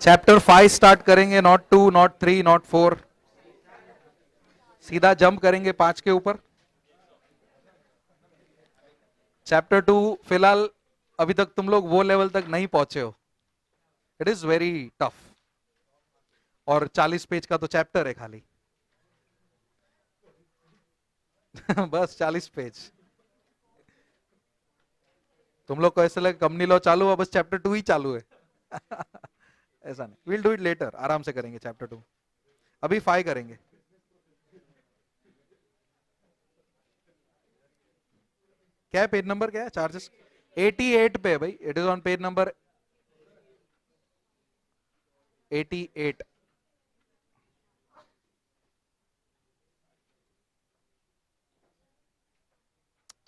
Chapter 5 start करेंगे, not 2, not 3, not 4, सीधा jump करेंगे 5 के ऊपर। चैप्टर 2 फिलहाल अभी तक तुम लोग वो लेवल तक नहीं पहुंचे हो, इट इज वेरी टफ। और 40 पेज का तो चैप्टर है खाली। बस 40 पेज। तुम लोग को ऐसा लगे कंपनी लॉ चालू है, बस चैप्टर 2 ही चालू है। ऐसा नहीं, विल डू इट लेटर, आराम से करेंगे चैप्टर 2। अभी 5 करेंगे। क्या है पेज नंबर, क्या है चार्जेस? 88 पे भाई, it is on page number 88।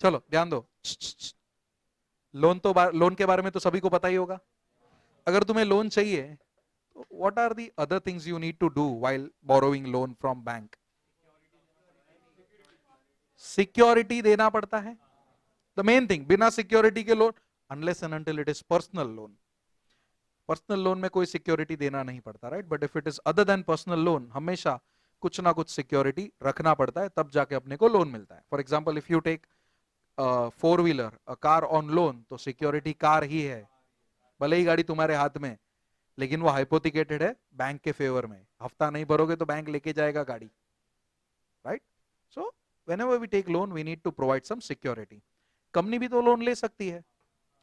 चलो ध्यान दो। लोन के बारे में तो सभी को पता ही होगा। अगर तुम्हें लोन चाहिए तो what are the other things you need to do while borrowing loan from bank? Security देना पड़ता है, द मेन थिंग। बिना सिक्योरिटी के loan, unless and until it is personal loan, personal loan में कोई सिक्योरिटी देना नहीं पड़ता, right? But if it is other than personal loan, हमेशा कुछ ना कुछ सिक्योरिटी रखना पड़ता है, तब जाके अपने को लोन मिलता है। For example, if you take 4 wheeler, a car on loan, तो सिक्योरिटी कार ही है। भले ही गाड़ी तुम्हारे हाथ में, लेकिन वो हाइपोथिकेटेड है बैंक के फेवर में। हफ्ता नहीं भरोगे तो बैंक लेके जाएगा गाड़ी, right? So whenever we take loan we need to provide some security. Company भी तो लोन ले सकती है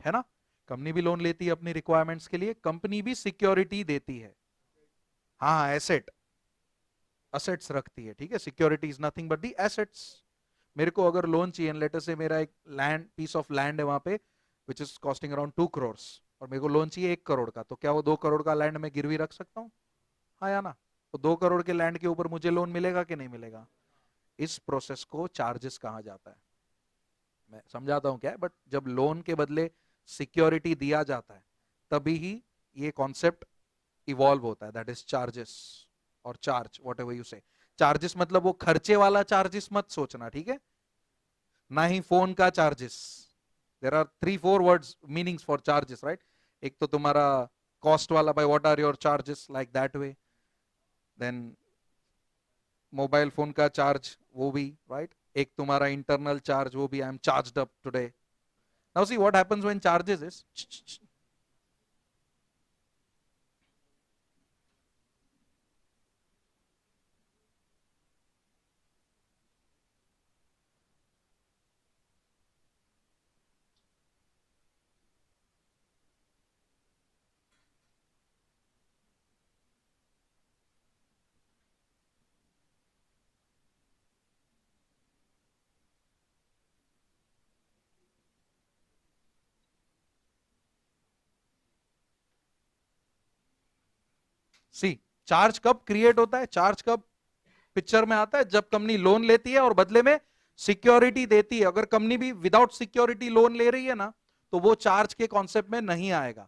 ना? कंपनी भी लोन लेती है अपनी रिक्वायरमेंट्स के लिए, कंपनी भी सिक्योरिटी देती है। हाँ, एसेट, असेट्स रखती है, ठीक है? Security is nothing but the assets. मेरे को अगर लोन चाहिए, लेटर से मेरा एक लैंड, पीस ऑफ लैंड है वहां पे which is costing around 2 crore, और मेरे को लोन चाहिए 1 करोड़ का, तो क्या वो 2 करोड़ का लैंड मैं गिरवी रख सकता हूँ? हाँ या ना? तो 2 करोड़ के लैंड के ऊपर मुझे लोन मिलेगा कि नहीं मिलेगा? इस प्रोसेस को चार्जेस कहा जाता है। मैं समझाता हूं क्या है, बट जब लोन के बदले सिक्योरिटी दिया जाता है तभी ही ये कॉन्सेप्ट इवॉल्व होता है, दैट इज चार्जेस। और चार्ज, वॉट एवर यू से, चार्जेस मतलब वो खर्चे वाला चार्जेस मत सोचना, ठीक है? ना ही फोन का charges. There are 3-4 words meanings for charges, right? एक तो तुम्हारा कॉस्ट वाला, by what are your charges, like that way. Then mobile phone का चार्ज, वो भी, राइट? एक तुम्हारा इंटरनल चार्ज, वो भी, I am charged up today. Now see what happens when charges is, see charge कब क्रिएट होता है, चार्ज कब पिक्चर में आता है? जब कंपनी लोन लेती है और बदले में सिक्योरिटी देती है। अगर कंपनी भी विदाउट सिक्योरिटी लोन ले रही है ना, तो वो चार्ज के कॉन्सेप्ट में नहीं आएगा।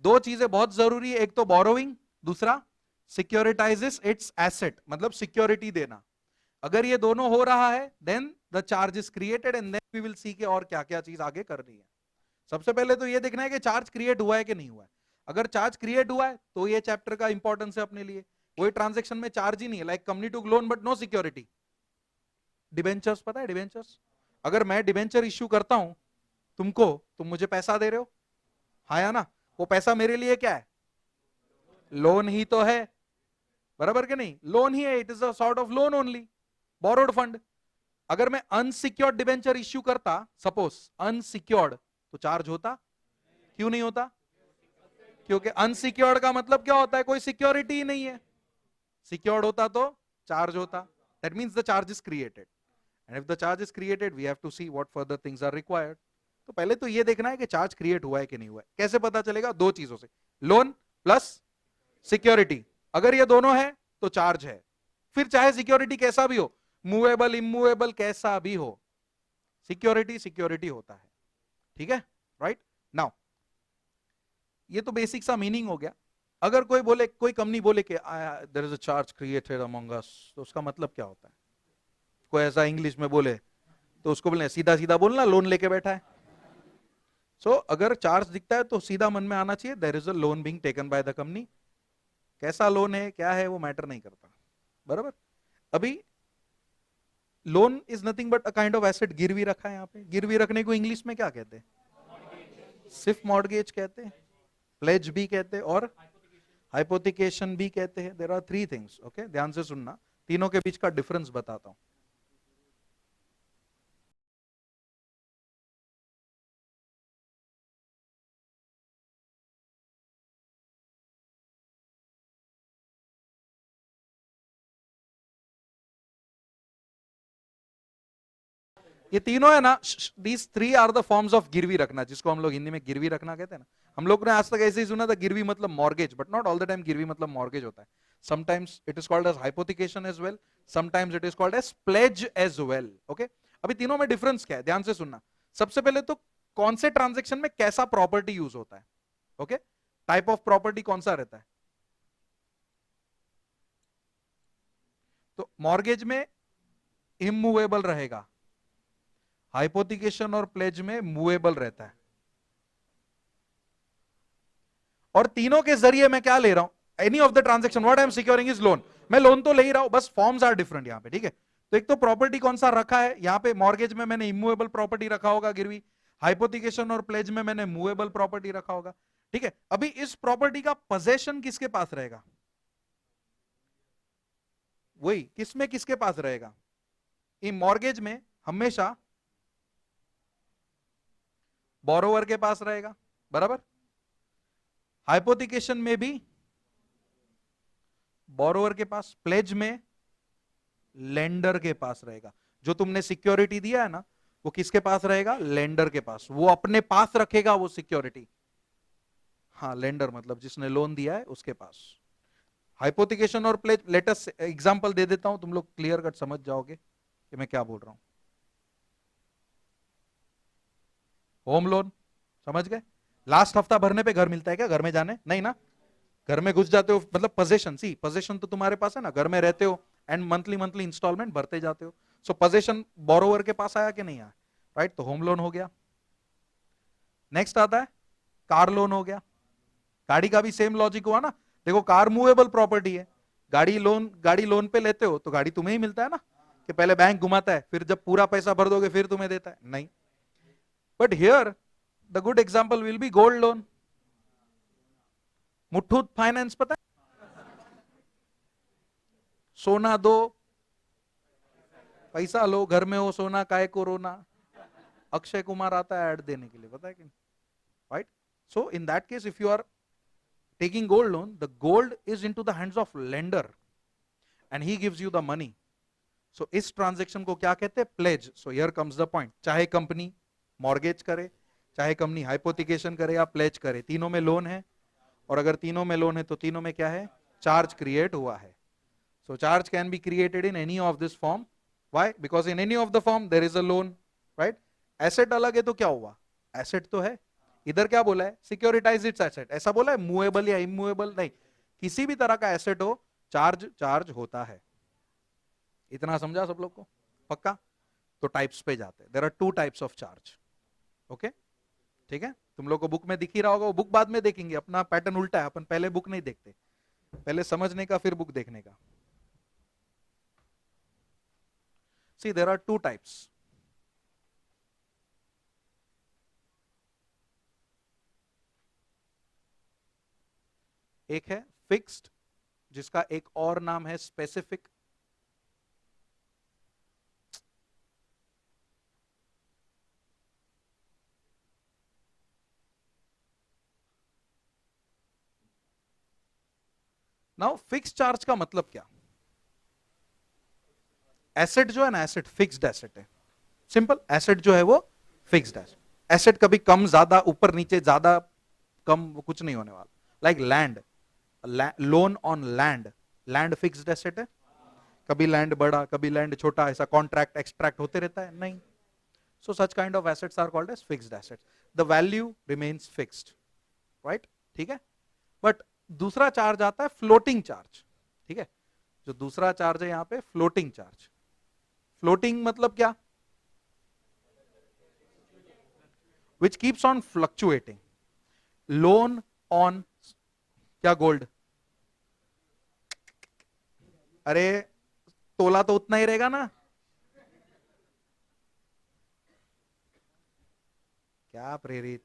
दो चीजें बहुत जरूरी है, एक तो बोरोइंग, दूसरा सिक्योरिटाइजेस इट्स एसेट, मतलब सिक्योरिटी देना। अगर ये दोनों हो रहा है, then the charge is created, and then we will see के और क्या क्या चीज आगे करनी है। सबसे पहले तो ये देखना है कि चार्ज क्रिएट हुआ है कि नहीं हुआ है। अगर चार्ज क्रिएट हुआ है तो ये चैप्टर का इंपॉर्टेंस है अपने लिए। कोई ट्रांजेक्शन में चार्ज ही नहीं है, like company to loan but no security. Debentures, पता है डिबेंचर्स? अगर मैं डिबेंचर इश्यू करता हूं तुमको, तुम मुझे पैसा दे रहे हो, हाँ या ना? वो पैसा मेरे लिए क्या है? लोन ही तो है, बराबर के नहीं? लोन ही है, it is a sort of loan only, borrowed fund. अगर मैं अनसिक्योर्ड डिबेंचर इश्यू करता, सपोज अनसिक्योर्ड, तो चार्ज होता? क्यों नहीं होता? क्योंकि अनसिक्योर्ड का मतलब क्या होता है? कोई सिक्योरिटी ही नहीं है। सिक्योर्ड होता तो चार्ज होता। That means the charge is created, and if the charge is created we have to see what further things are required. तो पहले तो ये देखना है कि चार्ज क्रिएट हुआ है कि नहीं हुआ है। कैसे पता चलेगा? दो चीजों से, लोन प्लस सिक्योरिटी। अगर ये दोनों है तो चार्ज है। फिर चाहे सिक्योरिटी कैसा भी हो, मूवेबल इमूवेबल कैसा भी हो, सिक्योरिटी सिक्योरिटी होता है, ठीक है? राइट नाउ ये तो बेसिक सा मीनिंग हो गया। अगर कोई बोले, कोई कंपनी बोले कि there is a charge created among us, तो उसका मतलब क्या होता है? कोई ऐसा इंग्लिश में बोले तो उसको बोलना, सीधा सीधा बोलना लोन लेके बैठा है। सो अगर चार्ज दिखता है तो सीधा मन में आना चाहिए there is a loan being taken by the company, कैसा लोन है क्या है वो मैटर नहीं करता, बराबर। अभी loan is nothing but a kind of asset, गिरवी रखा है यहाँ पे। गिरवी रखने को इंग्लिश में क्या कहते हैं? सिर्फ मॉर्गेज कहते हैं, प्लेज भी कहते हैं और हाइपोथिकेशन भी कहते हैं। There are three things, okay, ध्यान से सुनना, तीनों के बीच का डिफरेंस बताता हूं। ये तीनों है ना, these three are the forms of गिरवी रखना, जिसको हम लोग हिंदी में गिरवी रखना कहते हैं ना। हम लोग ने आज तक ऐसे ही सुना था गिरवी मतलब mortgage, but not all the time गिरवी मतलब मॉर्गेज होता है। Sometimes it is called as hypothecation as well, sometimes it is called as pledge as well, okay. अभी तीनों में डिफरेंस क्या है, ध्यान से सुनना। सबसे पहले तो कौन से ट्रांजेक्शन में कैसा प्रॉपर्टी यूज होता है, ओके, टाइप ऑफ प्रॉपर्टी कौन सा रहता है। तो मॉर्गेज में इमूवेबल रहेगा, हाइपोथिकेशन और प्लेज में मूवेबल रहता है। और तीनों के जरिए मैं क्या ले रहा हूं, any of the transaction what I am securing is loan. मैं लोन तो ले ही रहा हूं, बस फॉर्म्स आर डिफरेंट यहां पे, ठीक है। तो एक तो प्रॉपर्टी कौन सा रखा है यहां पे, मॉर्गेज में मैंने इमूवेबल प्रॉपर्टी रखा होगा गिरवी, हाइपोथिकेशन और प्लेज में मैंने मूवेबल प्रॉपर्टी रखा होगा, ठीक है। अभी इस प्रॉपर्टी का पोजेशन किसके पास रहेगा, वही किसमें किसके पास रहेगा। इन मॉर्गेज में हमेशा बोरोवर के पास रहेगा, बराबर। हाइपोथिकेशन में भी बोरोवर के पास, प्लेज में लेंडर के पास रहेगा। जो तुमने सिक्योरिटी दिया है ना, वो किसके पास रहेगा, लेंडर के पास, वो अपने पास रखेगा वो सिक्योरिटी। हाँ, लेंडर मतलब जिसने लोन दिया है उसके पास। हाइपोथिकेशन और प्लेज, लेटेस्ट एग्जांपल दे देता हूं, तुम लोग क्लियर कट समझ जाओगे कि मैं क्या बोल रहा हूं। होम लोन समझ गए, लास्ट हफ्ता भरने पे घर मिलता है क्या, घर में जाने नहीं ना, घर में घुस जाते हो, मतलब पोजेशन, सी पोजेशन तो तुम्हारे पास है ना, घर में रहते हो एंड मंथली मंथली इंस्टॉलमेंट भरते जाते हो। सो पोजेशन बोरोवर के पास आया कि नहीं आया, राइट, तो होम लोन हो गया। नेक्स्ट आता है कार लोन हो गया। गाड़ी का भी सेम लॉजिक हुआ ना, देखो कार मूवेबल प्रॉपर्टी है, गाड़ी लोन पे लेते हो तो गाड़ी तुम्हें ही मिलता है ना, कि पहले बैंक घुमाता है, फिर जब पूरा पैसा भर दोगे फिर तुम्हें देता है, नहीं। But here the good example will be gold loan. Muthoot finance पता है, सोना दो पैसा लो, घर में हो सोना काय को रोना, अक्षय कुमार आता है ऐड देने के लिए, पता है कि, right. So in that case if you are taking gold loan, the gold is into the hands of lender and he gives you the money. So इस ट्रांजेक्शन को क्या कहते हैं, pledge. So here comes the point, चाहे company mortgage करे, चाहे company hypothecation करे या प्लेज करे, तीनों में लोन है। और अगर तीनों में लोन है तो तीनों में क्या है, चार्ज क्रिएट हुआ है। So charge can be created in any of this form, why, because in any of the form there is a loan, right. Asset अलग है तो क्या हुआ, एसेट तो है। इधर क्या बोला है, सिक्योरिटाइज इट्स एसेट, ऐसा बोला है, मूवेबल या इमूवेबल नहीं, किसी भी तरह का एसेट हो चार्ज चार्ज होता है। इतना समझा सब लोग को, पक्का। तो टाइप्स पे जाते हैं, there are two types of charge, okay, ठीक है। तुम लोग को बुक में दिख ही रहा होगा, वो बुक बाद में देखेंगे, अपना पैटर्न उल्टा है, अपन पहले बुक नहीं देखते, पहले समझने का फिर बुक देखने का। सी देयर आर टू टाइप्स, एक है फिक्स्ड, जिसका एक और नाम है स्पेसिफिक। नाउ फिक्स्ड चार्ज का मतलब क्या, एसेट जो है ना, एसेट फिक्स्ड एसेट है, सिंपल, एसेट जो है वो फिक्स्ड है। एसेट कभी कम ज्यादा ऊपर नीचे ज्यादा कम वो कुछ नहीं होने वाला। Like land, loan on land, land fixed asset है, कभी लैंड बड़ा कभी लैंड छोटा, ऐसा कॉन्ट्रैक्ट एक्सट्रैक्ट होते रहता है, नहीं। So such kind of assets are called as fixed assets, the value remains fixed, right, ठीक है। बट दूसरा चार्ज आता है फ्लोटिंग चार्ज, ठीक है। जो दूसरा चार्ज है यहां पे फ्लोटिंग चार्ज, फ्लोटिंग मतलब क्या, which keeps on fluctuating, loan on क्या, गोल्ड, अरे तोला तो उतना ही रहेगा ना। क्या प्रेरित,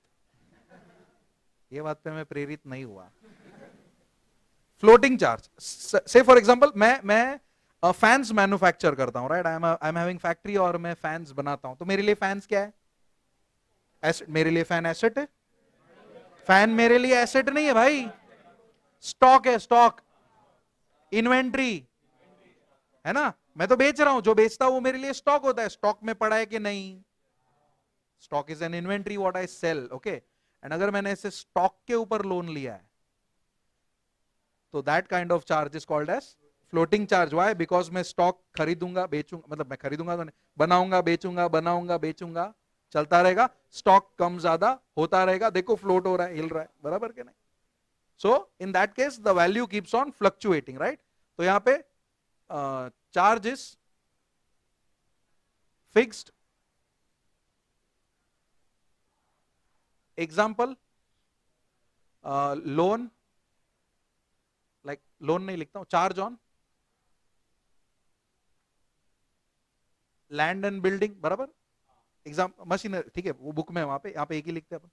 ये बात पे मैं प्रेरित नहीं हुआ। फ्लोटिंग चार्ज, से फॉर एग्जांपल मैं फैंस मैन्युफैक्चर करता हूं, right, I am having factory और मैं फैंस बनाता हूं, तो मेरे लिए फैंस क्या है? एसेट। मेरे लिए फैन एसेट है? फैन मेरे लिए एसेट नहीं है भाई, स्टॉक है, स्टॉक, इन्वेंट्री है ना। मैं तो बेच रहा हूं, जो बेचता हूं वो मेरे लिए स्टॉक होता है। स्टॉक में पड़ा है कि नहीं? Stock is an inventory what I sell, okay. And अगर मैंने इसे स्टॉक के ऊपर लोन लिया है तो that kind of charge is called as floating charge. Why? Because मैं स्टॉक खरीदूंगा बेचूंगा, मतलब मैं खरीदूंगा तो नहीं, बनाऊंगा बेचूंगा, बनाऊंगा बेचूंगा, चलता रहेगा, स्टॉक कम ज्यादा होता रहेगा, देखो फ्लोट हो रहा है, हिल रहा है, बराबर के नहीं? So in that case the value keeps on fluctuating, right. तो यहां पे charge is fixed. Example, loan, like loan नहीं लिखता हूं, charge on land and building, बराबर। एग्जाम मशीनरी, ठीक है, वो बुक में वहां पे, यहाँ पे एक ही लिखते हैं अपन,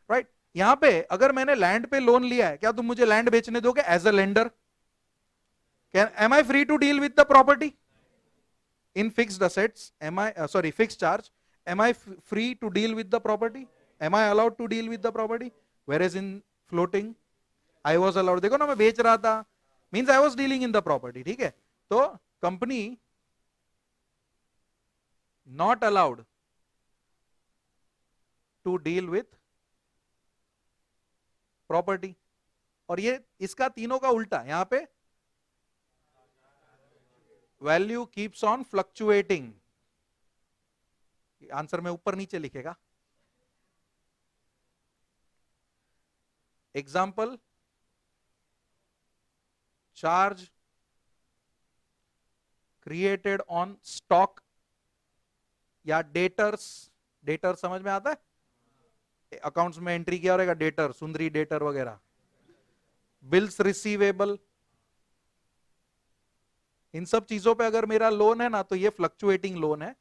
राइट। यहां पे अगर मैंने लैंड पे लोन लिया है, क्या तुम मुझे लैंड बेचने दोगे as a lender? Am I free to deal with the property? In fixed assets am I, sorry fixed charge, am I free to deal with the property? Am I allowed to deal with the property? Where is in floating I was allowed. देखो ना, मैं बेच रहा था, means I was dealing in the property, ठीक है। तो company not allowed to deal with property. और ये इसका तीनों का उल्टा, यहां पे value keeps on fluctuating. Answer में ऊपर नीचे लिखेगा। Example, charge created on stock या डेटर्स। डेटर समझ में आता है? अकाउंट्स में एंट्री किया रहेगा डेटर, सुंदरी डेटर वगैरह। बिल्स रिसीवेबल, इन सब चीजों पे अगर मेरा लोन है ना, तो ये फ्लक्चुएटिंग लोन है।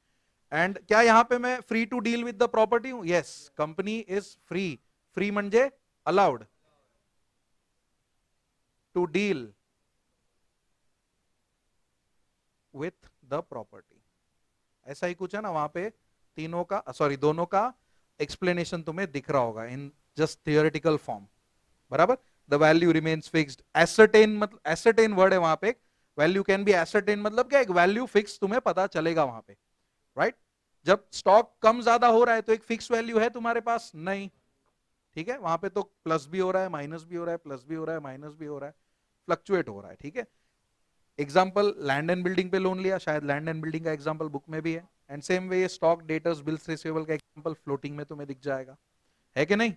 एंड क्या यहां पे मैं free to deal with the property हूं? Yes, company is free. Free म्हणजे allowed to deal with the property. ऐसा ही कुछ है ना वहां पे, तीनों का, सॉरी दोनों का एक्सप्लेनेशन तुम्हें दिख रहा होगा इन जस्ट थियोरेटिकल फॉर्म, बराबर। The value remains fixed. Ascertain, मतलब एसरटेन वर्ड है वहां पे, वैल्यू कैन बी एसरटेन, मतलब क्या, एक वैल्यू फिक्स तुम्हें पता चलेगा वहां पे, राइट। जब स्टॉक कम ज्यादा हो रहा है तो एक फिक्स वैल्यू है तुम्हारे पास नहीं, ठीक है, वहां पे तो प्लस भी हो रहा है, माइनस भी हो रहा है, प्लस भी हो रहा है, माइनस भी हो रहा है, फ्लक्चुएट हो रहा है, ठीक है। एग्जाम्पल, लैंड एंड बिल्डिंग पे लोन लिया, शायद लैंड एंड बिल्डिंग का एग्जाम्पल बुक में भी है। And same way stock, debtors, bills receivable का एग्जाम्पल फ्लोटिंग में तुम्हें दिख जाएगा, है कि नहीं?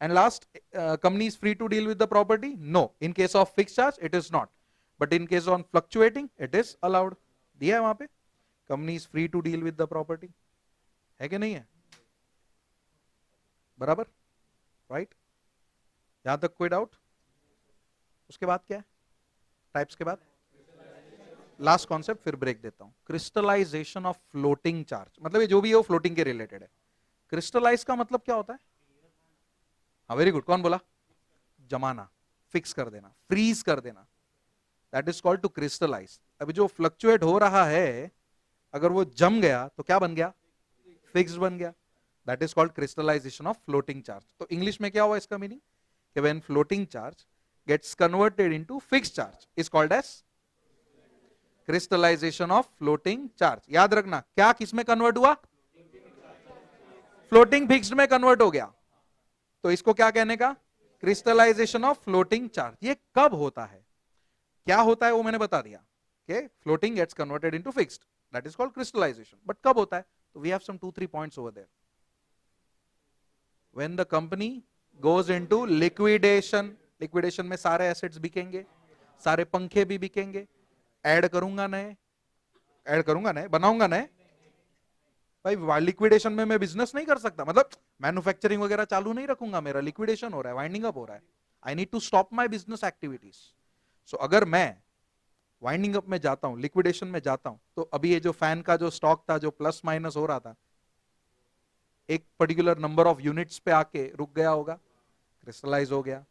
And last, company is free to deal with the property? No, in case of fix charge it is not, but in case on fluctuating it is allowed. दिया है वहां पे, company is free to deal with the property, है कि नहीं है? बराबर, right. यहां तक कोई डाउट? उसके बाद क्या है टाइप्स के बाद? लास्ट कॉन्सेप्ट, फिर ब्रेक देता हूं। क्रिस्टलाइजेशन ऑफ फ्लोटिंग चार्ज, मतलब ये जो भी है वो फ्लोटिंग के रिलेटेड है। क्रिस्टलाइज का मतलब क्या होता है? हाँ वेरी गुड, कौन बोला? जमाना, फिक्स कर देना, फ्रीज कर देना, that is called to crystallise. अभी जो फ्लक्चुएट हो रहा है, अगर वो जम गया तो क्या बन गया? फिक्स्ड बन गया, that is called crystallisation of floating charge. तो इंग्लिश में क्या हुआ इसका मीनिंग कि when floating charge gets converted into fixed charge is called as crystallization of floating charge। याद रखना, क्या किस में कन्वर्ट हुआ? फ्लोटिंग फिक्स्ड में कन्वर्ट हो गया, तो इसको क्या कहने का? Crystallisation of floating charge. ये कब होता है, क्या होता है वो मैंने बता दिया कि floating gets converted into fixed, that is called crystallisation. But कब होता है? तो we have some 2-3 points over there. When the company goes into liquidation, liquidation में सारे एसेट्स बिकेंगे, सारे पंखे भी बिकेंगे, ऐड करूंगा नए, ऐड करूंगा नए, बनाऊंगा नए। भाई लिक्विडेशन में मैं बिजनेस नहीं कर सकता, मतलब मैन्युफैक्चरिंग वगैरह चालू नहीं रखूंगा, मेरा लिक्विडेशन हो रहा है, वाइंडिंग अप हो रहा है, I need to stop my business activities. So अगर मैं वाइंडिंग अप में जाता हूं, लिक्विडेशन में जाता हूं, तो अभी ये जो फैन का जो स्टॉक था जो प्लस माइनस हो रहा था, एक पर्टिकुलर नंबर ऑफ यूनिट्स पे आके रुक गया होगा, क्रिस्टलाइज हो गया.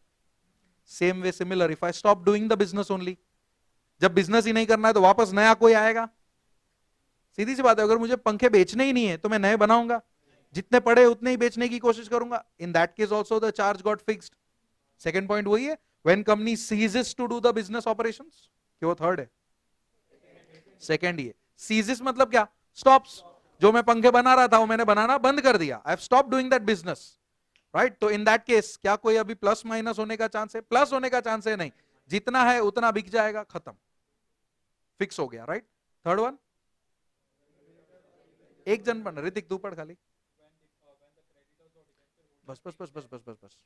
Same way similar if I stop doing the business only, जब बिजनेस ही नहीं करना है तो वापस नया कोई आएगा. सीधी सी बात है, अगर मुझे पंखे बेचने ही नहीं है तो मैं नए बनाऊंगा, जितने पड़े उतने ही बेचने की कोशिश करूंगा. In that case also the charge got fixed. Second point वही है, when company ceases to do the business operations. क्यों थर्ड है? सेकंड ये सीजेस मतलब क्या? स्टॉप्स. जो मैं पंखे बना रहा था वो मैंने बनाना बंद कर दिया, I have stop doing that business. Right, तो इन दैट केस क्या कोई अभी प्लस माइनस होने का चांस है? प्लस होने का चांस है नहीं, जितना है उतना बिक जाएगा, खत्म, फिक्स हो गया. राइट. थर्ड वन, एक जन बन, ऋतिक तू पढ़ खाली. बस बस बस बस बस बस बस.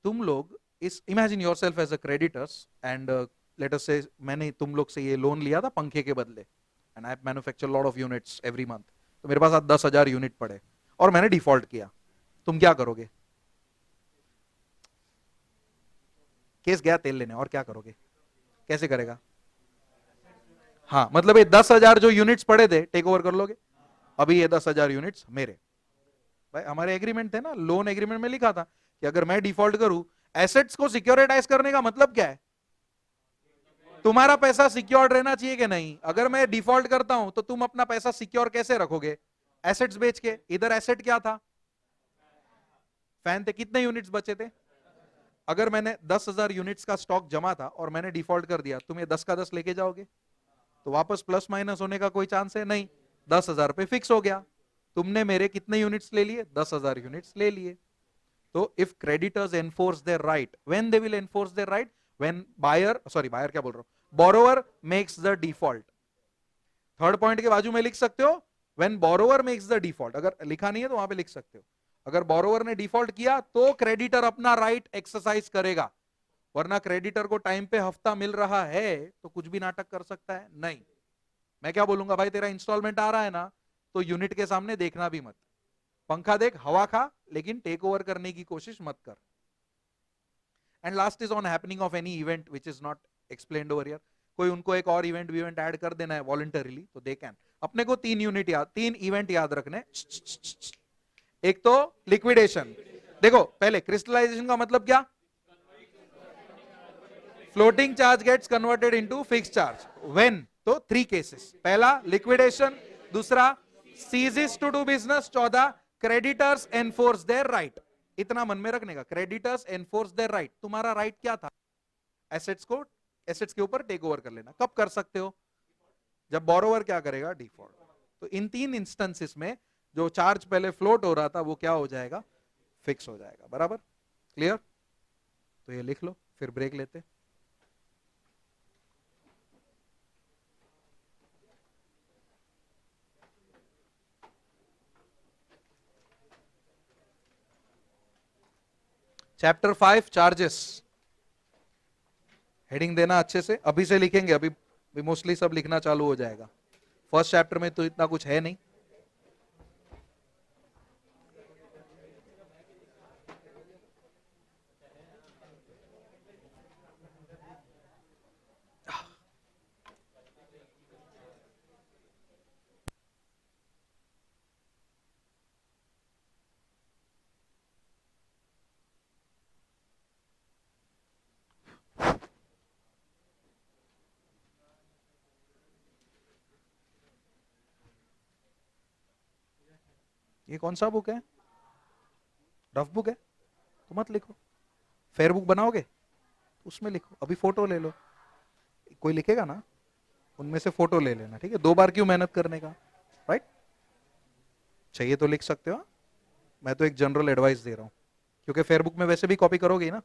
तुम लोग इस imagine yourself as a creditors and let us say मैंने तुम लोग से ये लोन लिया था पंखे के बदले, and I manufacture lot of units every month. तो मेरे पास आज 10,000 यूनिट पड़े और मैंने डिफॉल्ट किया. तुम क्या करोगे? केस गया तेल लेने, और क्या करोगे? कैसे करेगा? हाँ, मतलब ये 10,000 जो यूनिट्स पड़े थे टेक ओवर कर लोगे. अभी ये 10,000 यूनिट्स मेरे. भाई हमारे एग्रीमेंट थे ना, लोन एग्रीमेंट में लिखा था कि अगर मैं डिफॉल्ट करूं, एसेट्स को सिक्योरिटाइज करने का मतलब क्या है? तुम्हारा पैसा सिक्योर्ड रहना चाहिए कि नहीं? अगर मैं डिफॉल्ट करता हूं तो तुम अपना पैसा सिक्योर कैसे रखोगे? एसेट्स बेच के. इधर एसेट क्या था? फैन थे. कितने यूनिट्स बचे थे? अगर मैंने 10,000 यूनिट्स का स्टॉक जमा था और मैंने डिफॉल्ट कर दिया, तुम ये 10 का 10 लेके जाओगे? तो वापस प्लस माइनस होने का कोई चांस है नहीं. 10,000 पे फिक्स हो गया. तुमने मेरे कितने यूनिट्स ले लिए? 10,000 यूनिट्स ले लिए. तो if creditors enforce their right, when they will enforce their right? When buyer, sorry buyer क्या बोल रहा हूं, borrower makes the default. Third point के बाजू में लिख सकते हो, when borrower makes the default. अगर लिखा नहीं है तो वहां पे लिख सकते हो, अगर बोरोवर ने डिफॉल्ट किया तो क्रेडिटर अपना राइट एक्सरसाइज करेगा. वरना क्रेडिटर को टाइम पे हफ्ता मिल रहा है तो कुछ भी नाटक कर सकता है. नहीं, मैं क्या बोलूंगा, भाई तेरा इंस्टॉलमेंट आ रहा है ना, तो यूनिट के सामने देखना भी मत. पंखा देख, हवा खा, लेकिन टेक ओवर करने की कोशिश मत कर. And last is on happening of any event which is not explained over here. कोई उनको एक और इवेंट ऐड कर देना है वॉलंटरीली तो दे कैन. अपने को 3 इवेंट याद रखने. एक तो लिक्विडेशन. देखो पहले क्रिस्टलाइजेशन का मतलब क्या? Floating charge gets converted into fix charge. When? तो 3 केसेस. पहला लिक्विडेशन, दूसरा सीजेस टू डू बिजनेस, चौथा क्रेडिटर्स एनफोर्स देयर राइट. इतना मन में रखने का, क्रेडिटर्स एनफोर्स देयर राइट. तुम्हारा राइट क्या था? एसेट्स को, एसेट्स के ऊपर टेक ओवर कर लेना. कब कर सकते हो? जब बोरोवर क्या करेगा? डिफॉल्ट. तो इन 3 इंस्टेंसेस में जो चार्ज पहले फ्लोट हो रहा था वो क्या हो जाएगा? फिक्स हो जाएगा. बराबर? क्लियर? तो ये लिख लो, फिर ब्रेक लेते. Chapter 5 charges. हेडिंग देना अच्छे से, अभी से लिखेंगे, अभी मोस्टली सब लिखना चालू हो जाएगा. फर्स्ट चैप्टर में तो इतना कुछ है नहीं. ये कौन सा बुक है? रफ बुक है तो मत लिखो. फेयर बुक बनाओगे उसमें लिखो. अभी फोटो ले लो, कोई लिखेगा ना, उनमें से फोटो ले लेना. ठीक है, 2 बार क्यों मेहनत करने का? राइट. चाहिए तो लिख सकते हो. मैं तो एक जनरल एडवाइस दे रहा हूं, क्योंकि फेयर बुक में वैसे भी कॉपी करोगे ही ना.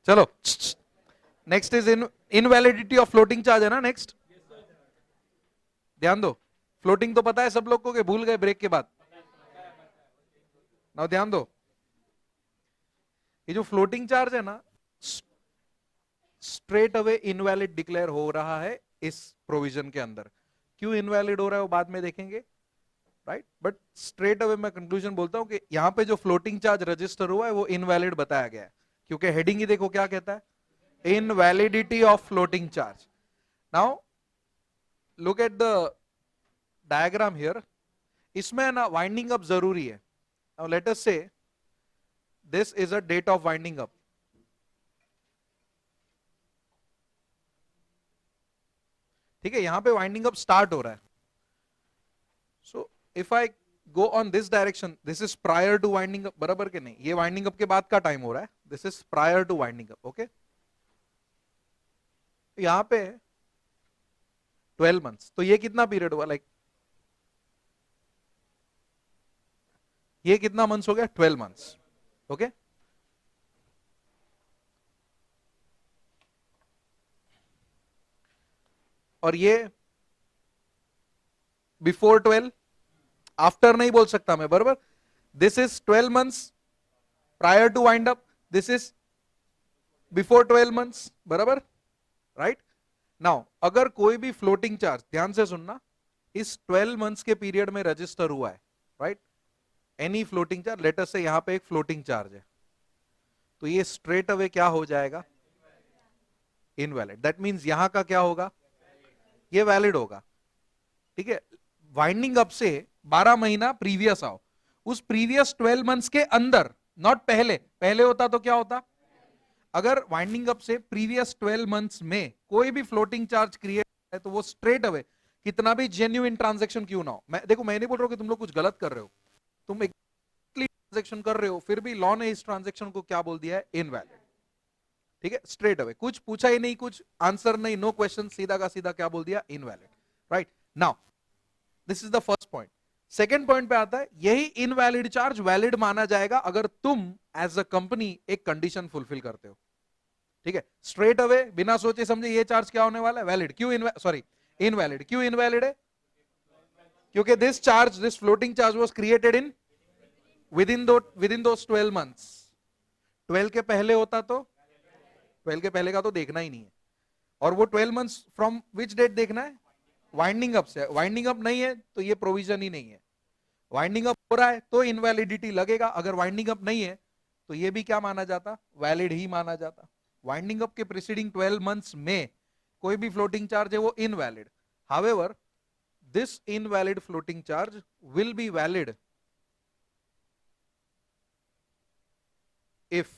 चलो next is invalidity of floating charge है ना नेक्स्ट, ध्यान दो। फ्लोटिंग तो पता है सब लोग को कि भूल गए ब्रेक के बाद, ना ध्यान दो। ये जो फ्लोटिंग चार्ज है ना स्ट्रेट अवे इनवैलिड डिक्लेयर हो रहा है इस प्रोविजन के अंदर। क्यों इनवैलिड हो रहा है वो बाद में देखेंगे, राइट। बट स्ट्रेट अवे मैं कंक्लूजन बोलता हूं कि यहां पे जो फ्लोटिंग चार्ज रजिस्टर हुआ है वो इनवैलिड बताया गया है, क्योंकि हेडिंग ही देखो क्या कहता है, invalidity of floating charge. Now look at the diagram here, इसमें ना वाइंडिंग अप जरूरी है। Now let us say this is a date of winding up, ठीक है, यहां पे वाइंडिंग अप स्टार्ट हो रहा है। So if I go on this direction, this is prior two winding up, बराबर के नहीं, ये वाइंडिंग अप के बाद का टाइम हो रहा है, this is prior two winding up, okay. यहां पे 12 मंथ्स, तो ये कितना पीरियड हुआ, लाइक ये कितना मंथ्स हो गया, 12 मंथ्स, ओके। और ये बिफोर 12, आफ्टर नहीं बोल सकता मैं, बराबर। This is 12 months prior to wind up, this is before 12 months, बराबर, राइट। नाउ अगर कोई भी फ्लोटिंग चार्ज, ध्यान से सुनना, इस 12 मंथ्स के पीरियड में रजिस्टर हुआ है, right, any floating charge, later से यहां पे एक फ्लोटिंग चार्ज है, तो ये स्ट्रेट अवे क्या हो जाएगा, इनवैलिड। दैट मींस यहां का क्या होगा, ये वैलिड होगा, ठीक है। वाइंडिंग अप से 12 महीना प्रीवियस आओ, उस प्रीवियस 12 मंथ्स के अंदर, नॉट पहले, पहले होता तो क्या होता, अगर वाइंडिंग अप से प्रीवियस 12 मंथ्स में कोई भी फ्लोटिंग चार्ज क्रिएट है तो वो स्ट्रेट अवे, कितना भी जेन्युइन ट्रांजैक्शन क्यों ना हो, मैं देखो मैं नहीं बोल रहा हूं कि तुम लोग कुछ गलत कर रहे हो, तुम एक ट्रांजैक्शन कर रहे हो, फिर भी लॉ ने इस ट्रांजैक्शन को क्या बोल दिया है, इनवैलिड, ठीक है, स्ट्रेट अवे, कुछ पूछा ही नहीं, कुछ आंसर नहीं, नो क्वेश्चन, सीधा का सीधा क्या बोल दिया, invalid, right. Now this is the first point. Second point पे आता है, यही इनवैलिड चार्ज वैलिड माना जाएगा अगर तुम एज अ कंपनी एक कंडीशन फुलफिल करते हो, ठीक है। स्ट्रेट अवे बिना सोचे समझे ये चार्ज क्या होने वाला है, वैलिड। क्यों सॉरी इनवैलिड, क्यों इनवैलिड है, क्योंकि this floating charge was created in with in those 12 months. 12 के पहले होता तो 12 के पहले का तो देखना ही नहीं है, और वो 12 मंथ्स फ्रॉम विच डेट देखना है, वाइंडिंग अप से। वाइंडिंग अप नहीं है तो ये प्रोविजन ही नहीं है, वाइंडिंग अप हो रहा है तो इनवैलिडिटी लगेगा, अगर वाइंडिंग अप नहीं है तो ये भी क्या माना जाता, वैलिड ही माना जाता। वाइंडिंग अप के प्रीसीडिंग 12 मंथ्स में कोई भी फ्लोटिंग चार्ज है वो invalid. However this invalid floating charge will be valid if,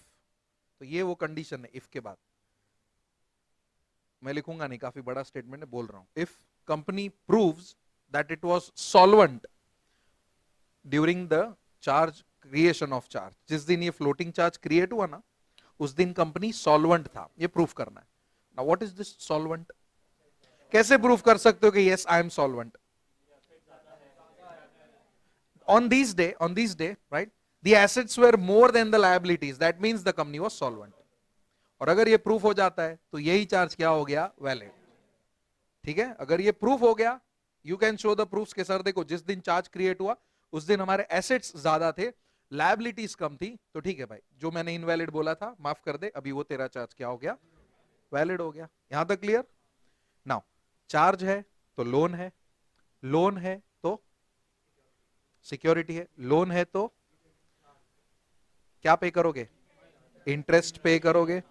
तो ये वो कंडीशन है इफ के बाद, मैं लिखूंगा नहीं, काफी बड़ा स्टेटमेंट है, बोल रहा हूं। If company proves that it was solvent during the charge creation of charge, जिस दिन ये फ्लोटिंग चार्ज क्रिएट हुआ ना उस दिन कंपनी सॉल्वेंट था, ये प्रूफ करना है। Now what is this solvent, कैसे प्रूफ कर सकते हो कि yes I am solvent, on this day right, the assets were more than the liabilities, that means the company was solvent। और अगर ये प्रूफ हो जाता है तो यही चार्ज क्या हो गया, वैलिड, ठीक है। अगर ये प्रूफ हो गया, you can show the proofs के सर देखो जिस दिन चार्ज क्रिएट हुआ उस दिन हमारे एसेट्स ज्यादा थे, लायबिलिटीज कम थी, तो ठीक है भाई, जो मैंने इनवैलिड बोला था माफ कर दे, अभी वो तेरा चार्ज क्या हो गया, वैलिड हो गया। यहां तक क्लियर। नाउ चार्ज है तो लोन है, लोन है तो सिक्योरिटी है, लोन है तो क्या पे करोगे, इंटरेस्ट पे करोगे,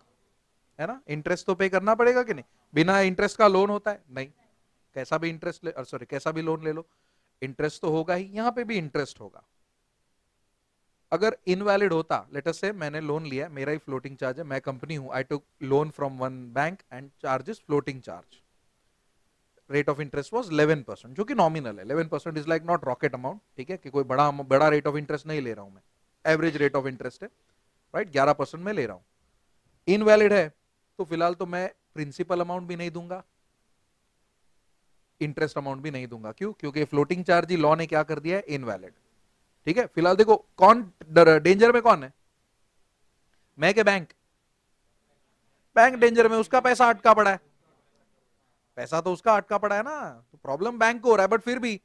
है ना, इंटरेस्ट तो पे करना पड़ेगा कि नहीं, बिना इंटरेस्ट का लोन होता है नहीं, कैसा भी इंटरेस्ट ले, सॉरी कैसा भी लोन ले लो इंटरेस्ट तो होगा ही, यहां पे भी इंटरेस्ट होगा। अगर इनवैलिड होता, लेट अस से मैंने लोन लिया, मेरा ही फ्लोटिंग चार्ज है, मैं कंपनी हूं, I took loan from one bank and charges floating charge, rate of interest was 11%, जो कि नॉमिनल है, 11% is like not rocket amount, ठीक है, कि कोई बड़ा रेट ऑफ इंटरेस्ट नहीं ले रहा हूं मैं, एवरेज रेट ऑफ इंटरेस्ट है, राइट, 11% में ले रहा हूं। इनवैलिड है तो फिलहाल तो मैं प्रिंसिपल अमाउंट भी नहीं दूंगा, इंटरेस्ट अमाउंट भी नहीं दूंगा, क्यों, क्योंकि फ्लोटिंग चार्ज ही लॉ ने क्या कर दिया है, इनवैलिड, ठीक है। फिलहाल देखो कौन डेंजर में कौन है, मैं के बैंक, बैंक डेंजर में, उसका पैसा अटका पड़ा है, पैसा तो उसका अटका पड़ा है ना, तो प्रॉब्लम बैंक को हो रहा है। बट फिर भी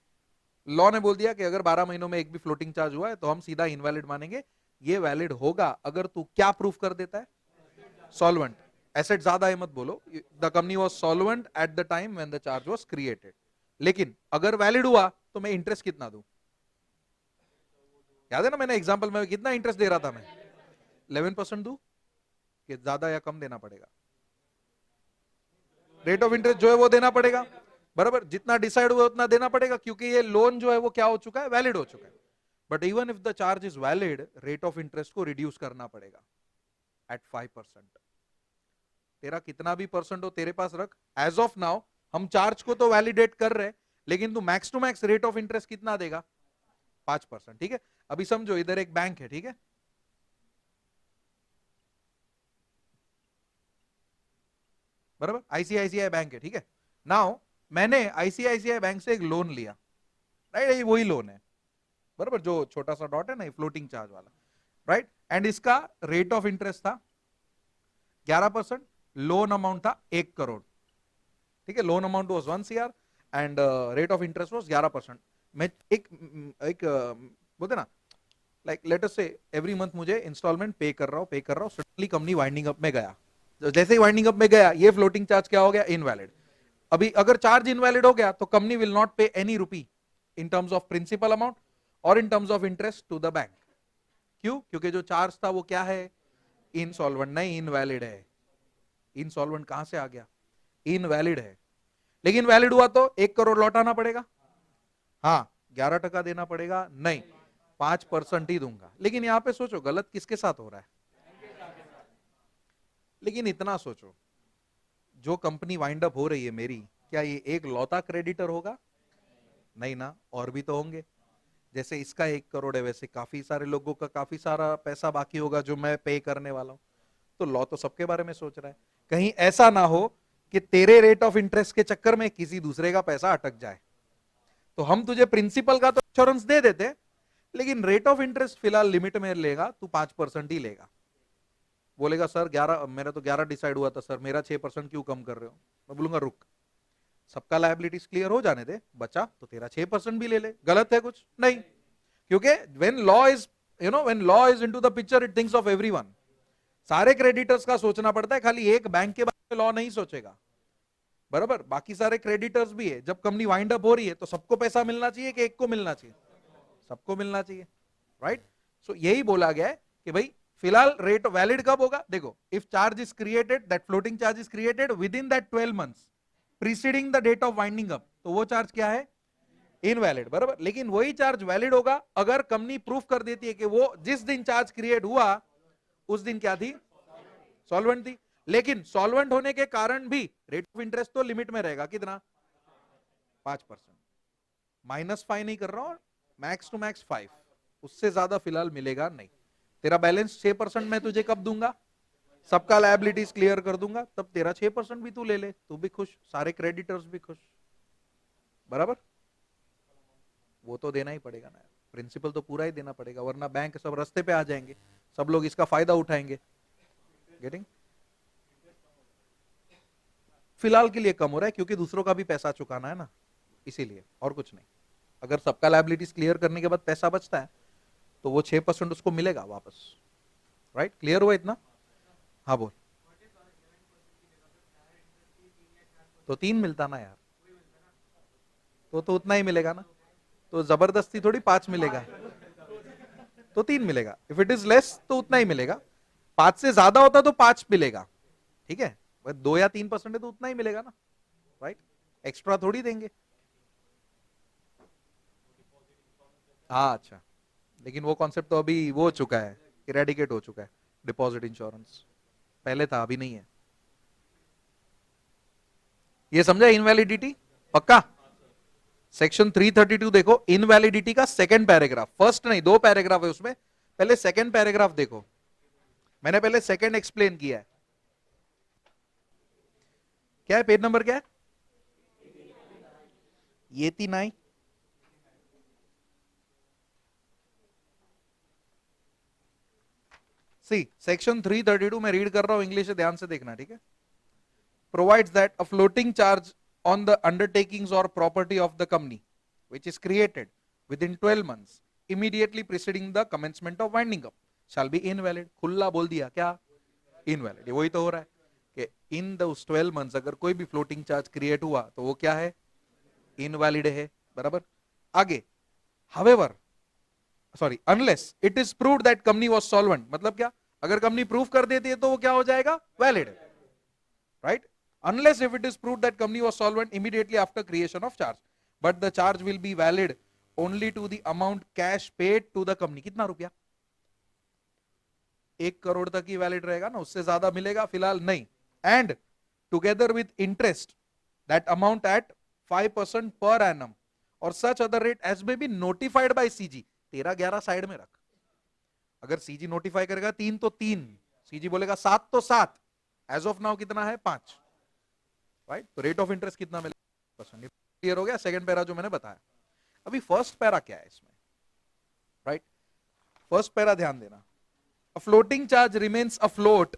लॉ ने बोल दिया कि अगर 12 महीनों में एक भी फ्लोटिंग चार्ज हुआ है तो हम सीधा इनवैलिड मानेंगे। ये वैलिड होगा अगर तू क्या प्रूफ कर देता है, सॉल्वेंट। एसेट ज्यादा है मत बोलो, the company was solvent at the time when the charge was created. लेकिन अगर वैलिड हुआ तो मैं इंटरेस्ट कितना दूं, याद है ना मैंने एग्जांपल में कितना इंटरेस्ट दे रहा था मैं, 11% दूं कि ज्यादा या कम देना पड़ेगा, रेट ऑफ इंटरेस्ट जो है वो देना पड़ेगा, बराबर, जितना डिसाइड हुआ उतना देना पड़ेगा, क्योंकि ये लोन जो है वो क्या हो चुका है, वैलिड हो चुका है। But even if the charge is valid, rate of interest को रिड्यूस करना पड़ेगा एट 5%। तेरा कितना भी परसेंट हो तेरे पास रख, एज ऑफ नाउ हम चार्ज को तो वैलिडेट कर रहे, लेकिन तू max to max rate of interest कितना देगा, 5%। ठीक है, अभी समझो इधर एक बैंक है, ठीक है, बराबर, आईसीआईसीआई बैंक है, ठीक है। नाउ मैंने आईसीआईसीआई बैंक से एक लोन लिया, राइट, ये वही लोन है, बराबर, जो छोटा सा डॉट है ना, फ्लोटिंग चार्ज वाला, राइट। एंड इसका रेट ऑफ इंटरेस्ट था 11%, लोन अमाउंट था 1 करोड़, ठीक है, loan amount was 1 CR and rate of interest was 11%। मैं एक बोलते ना, लाइक लेट अस से एवरी मंथ मुझे इंस्टॉलमेंट पे कर रहा हूं, सडनली कंपनी वाइंडिंग अप में गया, जैसे ही वाइंडिंग अप में गया ये फ्लोटिंग चार्ज क्या हो गया, इनवैलिड। अभी अगर चार्ज इनवैलिड हो गया तो company will not pay any rupee in terms of principal amount और in terms of interest to the bank. क्यों, क्योंकि जो चार्ज था वो क्या है, इनसॉल्वेंट नहीं, इनवैलिड है। इनसॉल्वेंट कहां से आ गया, इनवैलिड है। लेकिन वैलिड हुआ तो 1 करोड़ लौटाना पड़ेगा, हाँ 11% देना पड़ेगा, नहीं 5% ही दूंगा। लेकिन यहां पे सोचो गलत किसके साथ हो रहा है, लेकिन इतना सोचो, जो कंपनी वाइंड अप हो रही है मेरी, क्या ये एक लौता क्रेडिटर होगा, नहीं ना, और भी तो होंगे। जैसे इसका 1 करोड़ है वैसे काफी सारे लोगों का काफी सारा पैसा बाकी होगा जो मैं पे करने वाला हूं। तो लॉ तो सबके बारे में सोच रहा है, कहीं ऐसा ना हो कि तेरे रेट ऑफ इंटरेस्ट के चक्कर में किसी दूसरे का पैसा अटक जाए। तो हम तुझे प्रिंसिपल का तो इंश्योरेंस दे देते, लेकिन रेट ऑफ इंटरेस्ट फिलहाल लिमिट में लेगा, तू 5% ही लेगा। बोलेगा सर 11, मेरा तो 11 डिसाइड हुआ था सर, मेरा 6% क्यों कम कर रहे हो। मैं बोलूंगा रुक, सबका लायबिलिटीज क्लियर हो जाने दे, बचा तो तेरा 6% भी ले ले, गलत है कुछ नहीं। क्योंकि when law is, when law is into the picture it thinks of everyone. सारे क्रेडिटर्स का सोचना पड़ता है, खाली एक बैंक के बारे में लॉ नहीं सोचेगा, बराबर, बाकी सारे क्रेडिटर्स भी है। जब कंपनी वाइंड अप हो रही है तो सबको पैसा मिलना चाहिए कि एक को मिलना चाहिए, सबको मिलना चाहिए, राइट। सो यही बोला गया है कि भाई फिलहाल रेट वैलिड कब होगा, देखो, if charge is created, that floating charge is created within that 12 months preceding the date of winding up, तो वो चार्ज क्या है, इनवैलिड, बराबर। लेकिन वही चार्ज वैलिड होगा अगर कंपनी प्रूफ कर देती है कि वो जिस दिन चार्ज क्रिएट हुआ उस दिन क्या थी, सॉल्वेंट थी। लेकिन सॉल्वेंट होने के कारण भी रेट ऑफ इंटरेस्ट तो लिमिट में रहेगा, कितना, 5%, -5 नहीं कर रहा हूं, मैक्स टू मैक्स 5, उससे ज्यादा फिलहाल मिलेगा नहीं। तेरा बैलेंस 6% मैं तुझे कब दूंगा, सबका लायबिलिटीज क्लियर कर दूंगा, तब तेरा 6% भी तू ले ले, तू भी खुश, सारे क्रेडिटर्स भी खुश, बराबर। वो तो देना ही पड़ेगा ना, प्रिंसिपल तो पूरा ही देना पड़ेगा, वरना बैंक सब रास्ते पे आ जाएंगे, सब लोग इसका फायदा उठाएंगे। गेटिंग, फिलहाल के लिए कम हो रहा है क्योंकि दूसरों का भी पैसा चुकाना है ना, इसीलिए, और कुछ नहीं। अगर सबका लायबिलिटीज क्लियर करने के बाद पैसा बचता है तो वो 6% उसको मिलेगा वापस, राइट। क्लियर हुआ इतना, हाँ बोल, तो 3 मिलता ना यार, तो उतना ही मिलेगा ना, तो जबरदस्ती थोड़ी 5 मिलेगा, तो 3 मिलेगा। इफ इट इज लेस तो उतना ही मिलेगा, 5 से ज्यादा होता तो 5 मिलेगा, ठीक है, 2 या 3% है तो उतना ही मिलेगा ना, राइट, एक्स्ट्रा थोड़ी देंगे। हाँ अच्छा, लेकिन वो कॉन्सेप्ट तो अभी वो हो चुका है, इरेडिकेट हो चुका है, डिपॉजिट इंश्योरेंस पहले था, अभी नहीं है। ये समझा इनवैलिडिटी, पक्का। सेक्शन 332 देखो, इनवैलिडिटी का सेकंड पैराग्राफ, फर्स्ट नहीं, 2 पैराग्राफ है उसमें, पहले सेकंड पैराग्राफ देखो, मैंने पहले सेकंड एक्सप्लेन किया है। क्या है, पेज नंबर क्या है, ये 89, सी सेक्शन 332 में रीड कर रहा हूं, इंग्लिश है, ध्यान से देखना, ठीक है। Provides that a floating charge on the undertakings or property of the company which is created within 12 months immediately preceding the commencement of winding up shall be invalid। खुला बोल दिया क्या, इनवैलिड। वही तो हो रहा है कि इन दोस 12 मंथ्स अगर कोई भी फ्लोटिंग चार्ज क्रिएट हुआ तो वो क्या है, इनवैलिड है, बराबर। आगे, however sorry unless it is proved that company was solvent, मतलब क्या, अगर कंपनी प्रूव कर देती है तो वो क्या हो जाएगा, valid, right. Unless if it is proved that company was solvent immediately after creation of charge, but the charge will be valid only to the amount cash paid to the company। कितना रुपया, 1 करोड़ तक ही valid रहेगा ना, उससे ज्यादा मिलेगा फिलहाल नहीं। And together with interest that amount at 5% per annum or such other rate as may be notified by CG. 13-11 side में रख, अगर सीजी नोटिफाई करेगा 3 तो 3, सीजी बोलेगा 7 तो 7, एज ऑफ नाउ कितना है 5, राइट। तो रेट ऑफ इंटरेस्ट कितना मिलेगा, क्लियर हो गया। सेकंड पैरा जो मैंने बताया। अभी फर्स्ट पैरा क्या है इसमें, राइट। फर्स्ट पैरा ध्यान देना, अ floating charge remains afloat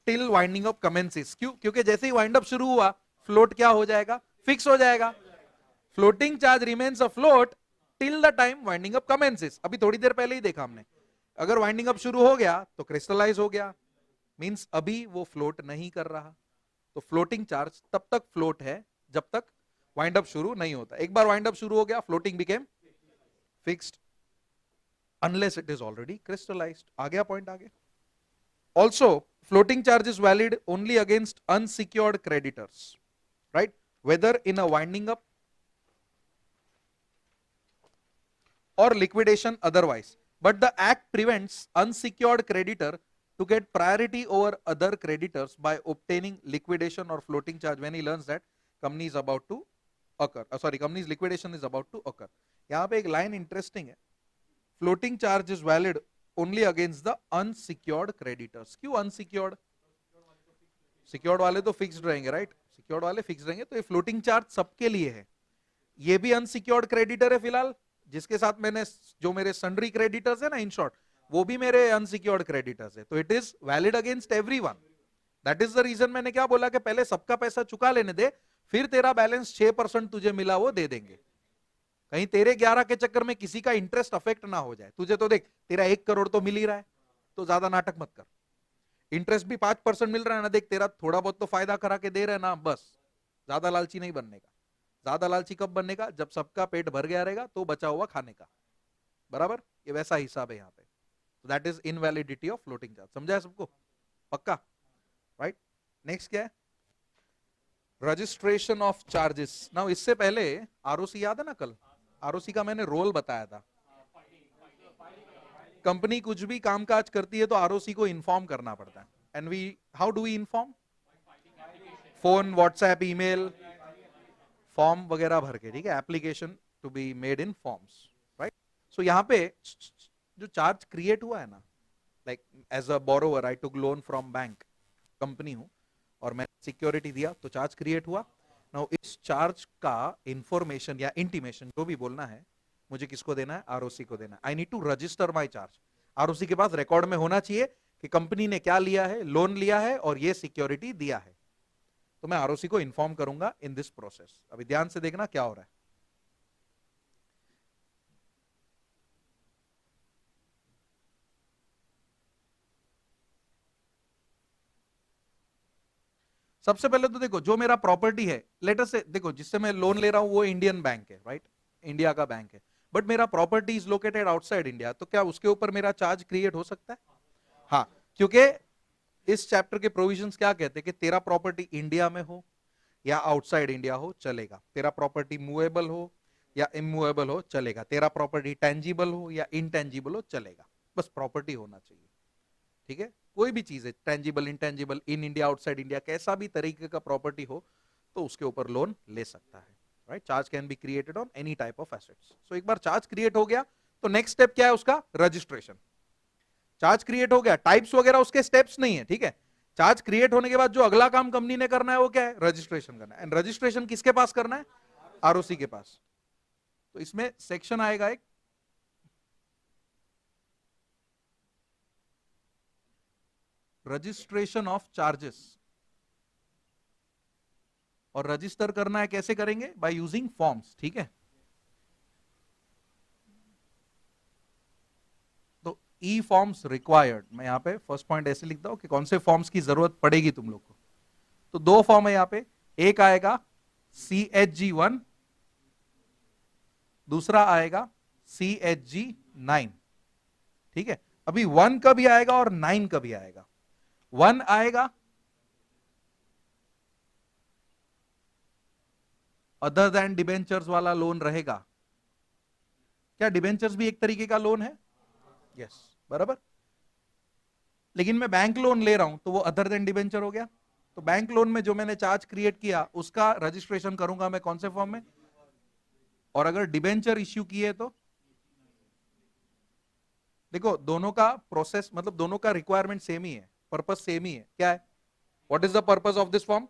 till winding up commences. क्यों, क्योंकि जैसे ही वाइंड अप शुरू हुआ फ्लोट क्या हो जाएगा, फिक्स हो जाएगा। Floating charge remains afloat till the time winding up commences. अभी थोड़ी देर पहले ही देखा हमने, अगर वाइंडिंग अप शुरू हो गया तो क्रिस्टलाइज हो गया, मींस अभी वो फ्लोट नहीं कर रहा। तो फ्लोटिंग चार्ज तब तक फ्लोट है जब तक वाइंड अप शुरू नहीं होता। एक बार वाइंड अप शुरू हो गया, floating became fixed unless it is already crystallised. आ गया पॉइंट आगे। Also floating charge is valid only against unsecured creditors, right, whether in a winding up or liquidation otherwise, but the act prevents unsecured creditor to get priority over other creditors by obtaining liquidation or floating charge when he learns that company is about to occur, company's liquidation is about to occur। यहां पे एक line interesting है, floating charge is valid only against the unsecured creditors। क्यों unsecured, secured वाले तो fixed रहेंगे, right, secured वाले fixed रहेंगे, तो ये फ्लोटिंग चार्ज सबके लिए है। ये भी अनसिक्योर्ड क्रेडिटर है फिलहाल, जिसके साथ मैंने जो मेरे सन्ड्री क्रेडिटर्स है ना, इन शॉर्ट वो भी मेरे अनसिक्योर्ड क्रेडिटर्स है, तो it is valid against everyone. That is the reason मैंने क्या बोला कि पहले सबका पैसा चुका लेने दे, फिर तेरा बैलेंस 6% तुझे मिला वो दे देंगे। कहीं तेरे 11 के चक्कर में किसी का इंटरेस्ट अफेक्ट ना हो जाए। तुझे तो देख तेरा 1 करोड़ तो मिल ही रहा है, तो ज्यादा नाटक मत कर। इंटरेस्ट भी 5% मिल रहा है ना, देख तेरा थोड़ा बहुत तो फायदा करा के दे रहे ना, बस ज्यादा लालची नहीं बनने का। ज्यादा लालची कब बनने का, जब सबका पेट भर गया रहेगा तो बचा हुआ खाने का, बराबर। ये वैसा हिसाब है यहाँ पे। That is invalidity of floating charge. समझा है सबको, पक्का, राइट। नेक्स्ट क्या है, रजिस्ट्रेशन ऑफ चार्जेस। नाउ इससे पहले आरओसी याद है ना, कल आरओसी का मैंने रोल बताया था। कंपनी कुछ भी कामकाज करती है तो आरओसी को इन्फॉर्म करना पड़ता है। And we how do we inform, phone, WhatsApp, email, form वगैरह भर के, ठीक है, application to be made in forms, right. So यहां पे जो चार्ज क्रिएट हुआ है ना, like as a borrower I took loan from bank, company हूं और मैंने सिक्योरिटी दिया तो चार्ज क्रिएट हुआ। नाउ इस चार्ज का इंफॉर्मेशन या इंटीमेशन जो भी बोलना है, मुझे किसको देना है, आरओसी को देना है। I need to register my charge. ROC के पास रिकॉर्ड में होना चाहिए कि कंपनी ने क्या लिया है, लोन लिया है और ये सिक्योरिटी दिया है। तो मैं आरओसी को इन्फॉर्म करूंगा इन दिस प्रोसेस। अभी ध्यान से देखना क्या हो रहा है। सबसे पहले तो देखो, जो मेरा प्रॉपर्टी है, लेटर से देखो, जिससे मैं लोन ले रहा हूं वो इंडियन बैंक है, राइट, इंडिया का बैंक है, बट मेरा property is located outside India, तो क्या उसके ऊपर मेरा चार्ज क्रिएट हो सकता है? हाँ, क्योंकि इस चैप्टर के प्रोविजंस क्या कहते हैं कि तेरा प्रॉपर्टी इंडिया में हो या आउटसाइड इंडिया हो चलेगा, तेरा प्रॉपर्टी मूवेबल हो या इमूवेबल हो चलेगा, तेरा प्रॉपर्टी टेंजिबल हो या इनटेंजिबल हो चलेगा, बस प्रॉपर्टी होना चाहिए, ठीक है। कोई भी चीज है, tangible, intangible, in India, outside India, कैसा भी तरीके का प्रॉपर्टी हो तो उसके ऊपर लोन ले सकता है, right. Charge can be created on any type of assets. So एक बार चार्ज क्रिएट हो गया तो नेक्स्ट स्टेप क्या है उसका, रजिस्ट्रेशन। चार्ज क्रिएट हो गया, टाइप्स वगैरह उसके स्टेप्स नहीं है, ठीक है। चार्ज क्रिएट होने के बाद जो अगला काम कंपनी ने करना है वो क्या है, रजिस्ट्रेशन करना है। एंड रजिस्ट्रेशन किसके पास करना है, आरओसी के पास। तो इसमें सेक्शन आएगा एक, रजिस्ट्रेशन ऑफ चार्जेस, और रजिस्टर करना है कैसे करेंगे? बाय यूजिंग फॉर्म्स, ठीक है। तो ई फॉर्म्स रिक्वायर्ड, मैं यहां पे फर्स्ट पॉइंट ऐसे लिखता हूं कि कौन से फॉर्म्स की जरूरत पड़ेगी तुम लोग को। तो दो फॉर्म है यहां पे, एक आएगा CHG1, दूसरा आएगा CHG9, ठीक है। अभी 1 कभी आएगा और 9 कभी आएगा? 1 आएगा अदर देन डिबेंचर्स वाला लोन रहेगा। क्या डिबेंचर्स भी एक तरीके का लोन है? यस, बराबर। लेकिन मैं बैंक लोन ले रहा हूं तो वो अदर देन डिबेंचर हो गया। तो बैंक लोन में जो मैंने चार्ज क्रिएट किया उसका रजिस्ट्रेशन करूंगा मैं कौन से फॉर्म में? और अगर डिबेंचर इश्यू किए तो देखो दोनों का प्रोसेस, मतलब दोनों का रिक्वायरमेंट सेम ही है, पर्पस सेम ही है। क्या है? What is the purpose of this form?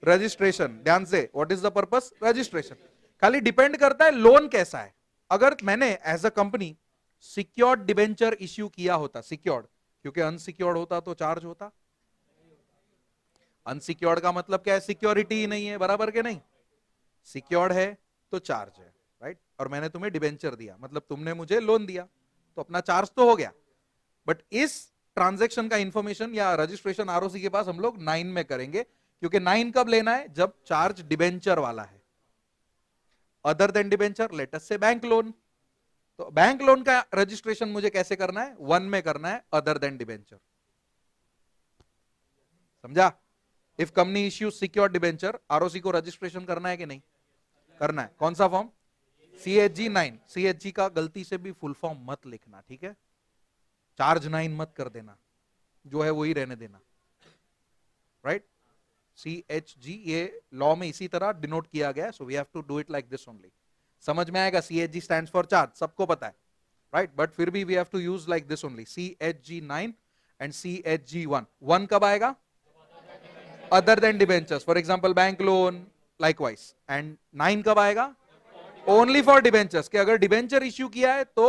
Registration. ध्यान से, what is the purpose? Registration. खाली डिपेंड करता है लोन कैसा है। अगर मैंने as a company secured debenture issue किया होता, सिक्योर्ड, क्योंकि अनसिक्योर्ड होता तो चार्ज होता। अनसिक्योर्ड का मतलब क्या है? सिक्योरिटी ही नहीं है, बराबर के नहीं? सिक्योर्ड है तो चार्ज है, राइट। और मैंने तुम्हें डिबेंचर दिया, मतलब तुमने मुझे लोन दिया, तो अपना चार्ज तो हो गया। बट इस ट्रांजैक्शन का इंफॉर्मेशन या रजिस्ट्रेशन आरओसी के पास हम लोग 9 में करेंगे, क्योंकि 9 कब लेना है? जब चार्ज डिबेंचर वाला है। Other than debenture, late us से बैंक लोन। तो बैंक लोन का रजिस्ट्रेशन मुझे कैसे करना है? 1 में करना है, अदर देन डिबेंचर। समझा? If company issue secure debenture, ROC को रजिस्ट्रेशन करना है कि नहीं करना है? कौन सा फॉर्म? CHG9। CHG का गलती से भी फुल फॉर्म मत लिखना, ठीक है। चार्ज 9 मत कर देना, जो है वही रहने देना, राइट। CHG ये लॉ में इसी तरह डिनोट किया गया है, so we have to do it like this only. समझ में आएगा? CHG स्टैंड्स फॉर चार्ज, सबको पता है, राइट। बट फिर भी we have to use like this only, CHG9 and CHG1। 1 कब आएगा? Other than debentures, for example bank loan, likewise. And 9 कब आएगा? ओनली फॉर डिबेंचर्स, कि अगर डिबेंचर इश्यू किया है तो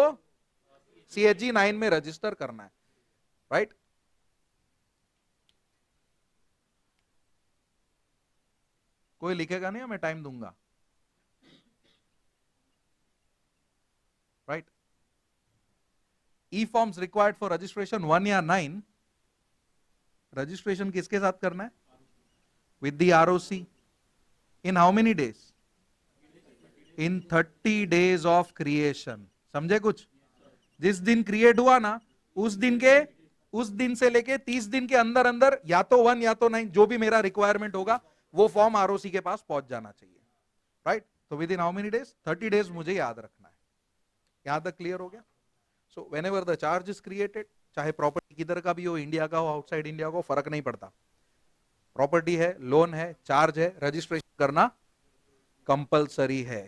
CHG9 में रजिस्टर करना है, राइट। कोई लिखेगा नहीं, मैं टाइम दूंगा, right. E forms required for registration 1 या 9। रजिस्ट्रेशन किसके साथ करना है? With the ROC. In how many days? In 30 days of creation. समझे कुछ? जिस दिन क्रिएट हुआ ना, उस दिन से लेके 30 दिन के अंदर अंदर या तो 1 या तो 9, जो भी मेरा रिक्वायरमेंट होगा, वो फॉर्म आरओसी के पास पहुंच जाना चाहिए, राइट। तो with in how many days? 30 days मुझे याद रखना है। यहां तक क्लियर हो गया? So when ever the charge is created, चाहे प्रॉपर्टी किधर का भी हो, इंडिया का हो, आउटसाइड इंडिया का हो, फर्क नहीं पड़ता। प्रॉपर्टी है, लोन है, चार्ज है, रजिस्ट्रेशन करना कंपलसरी है,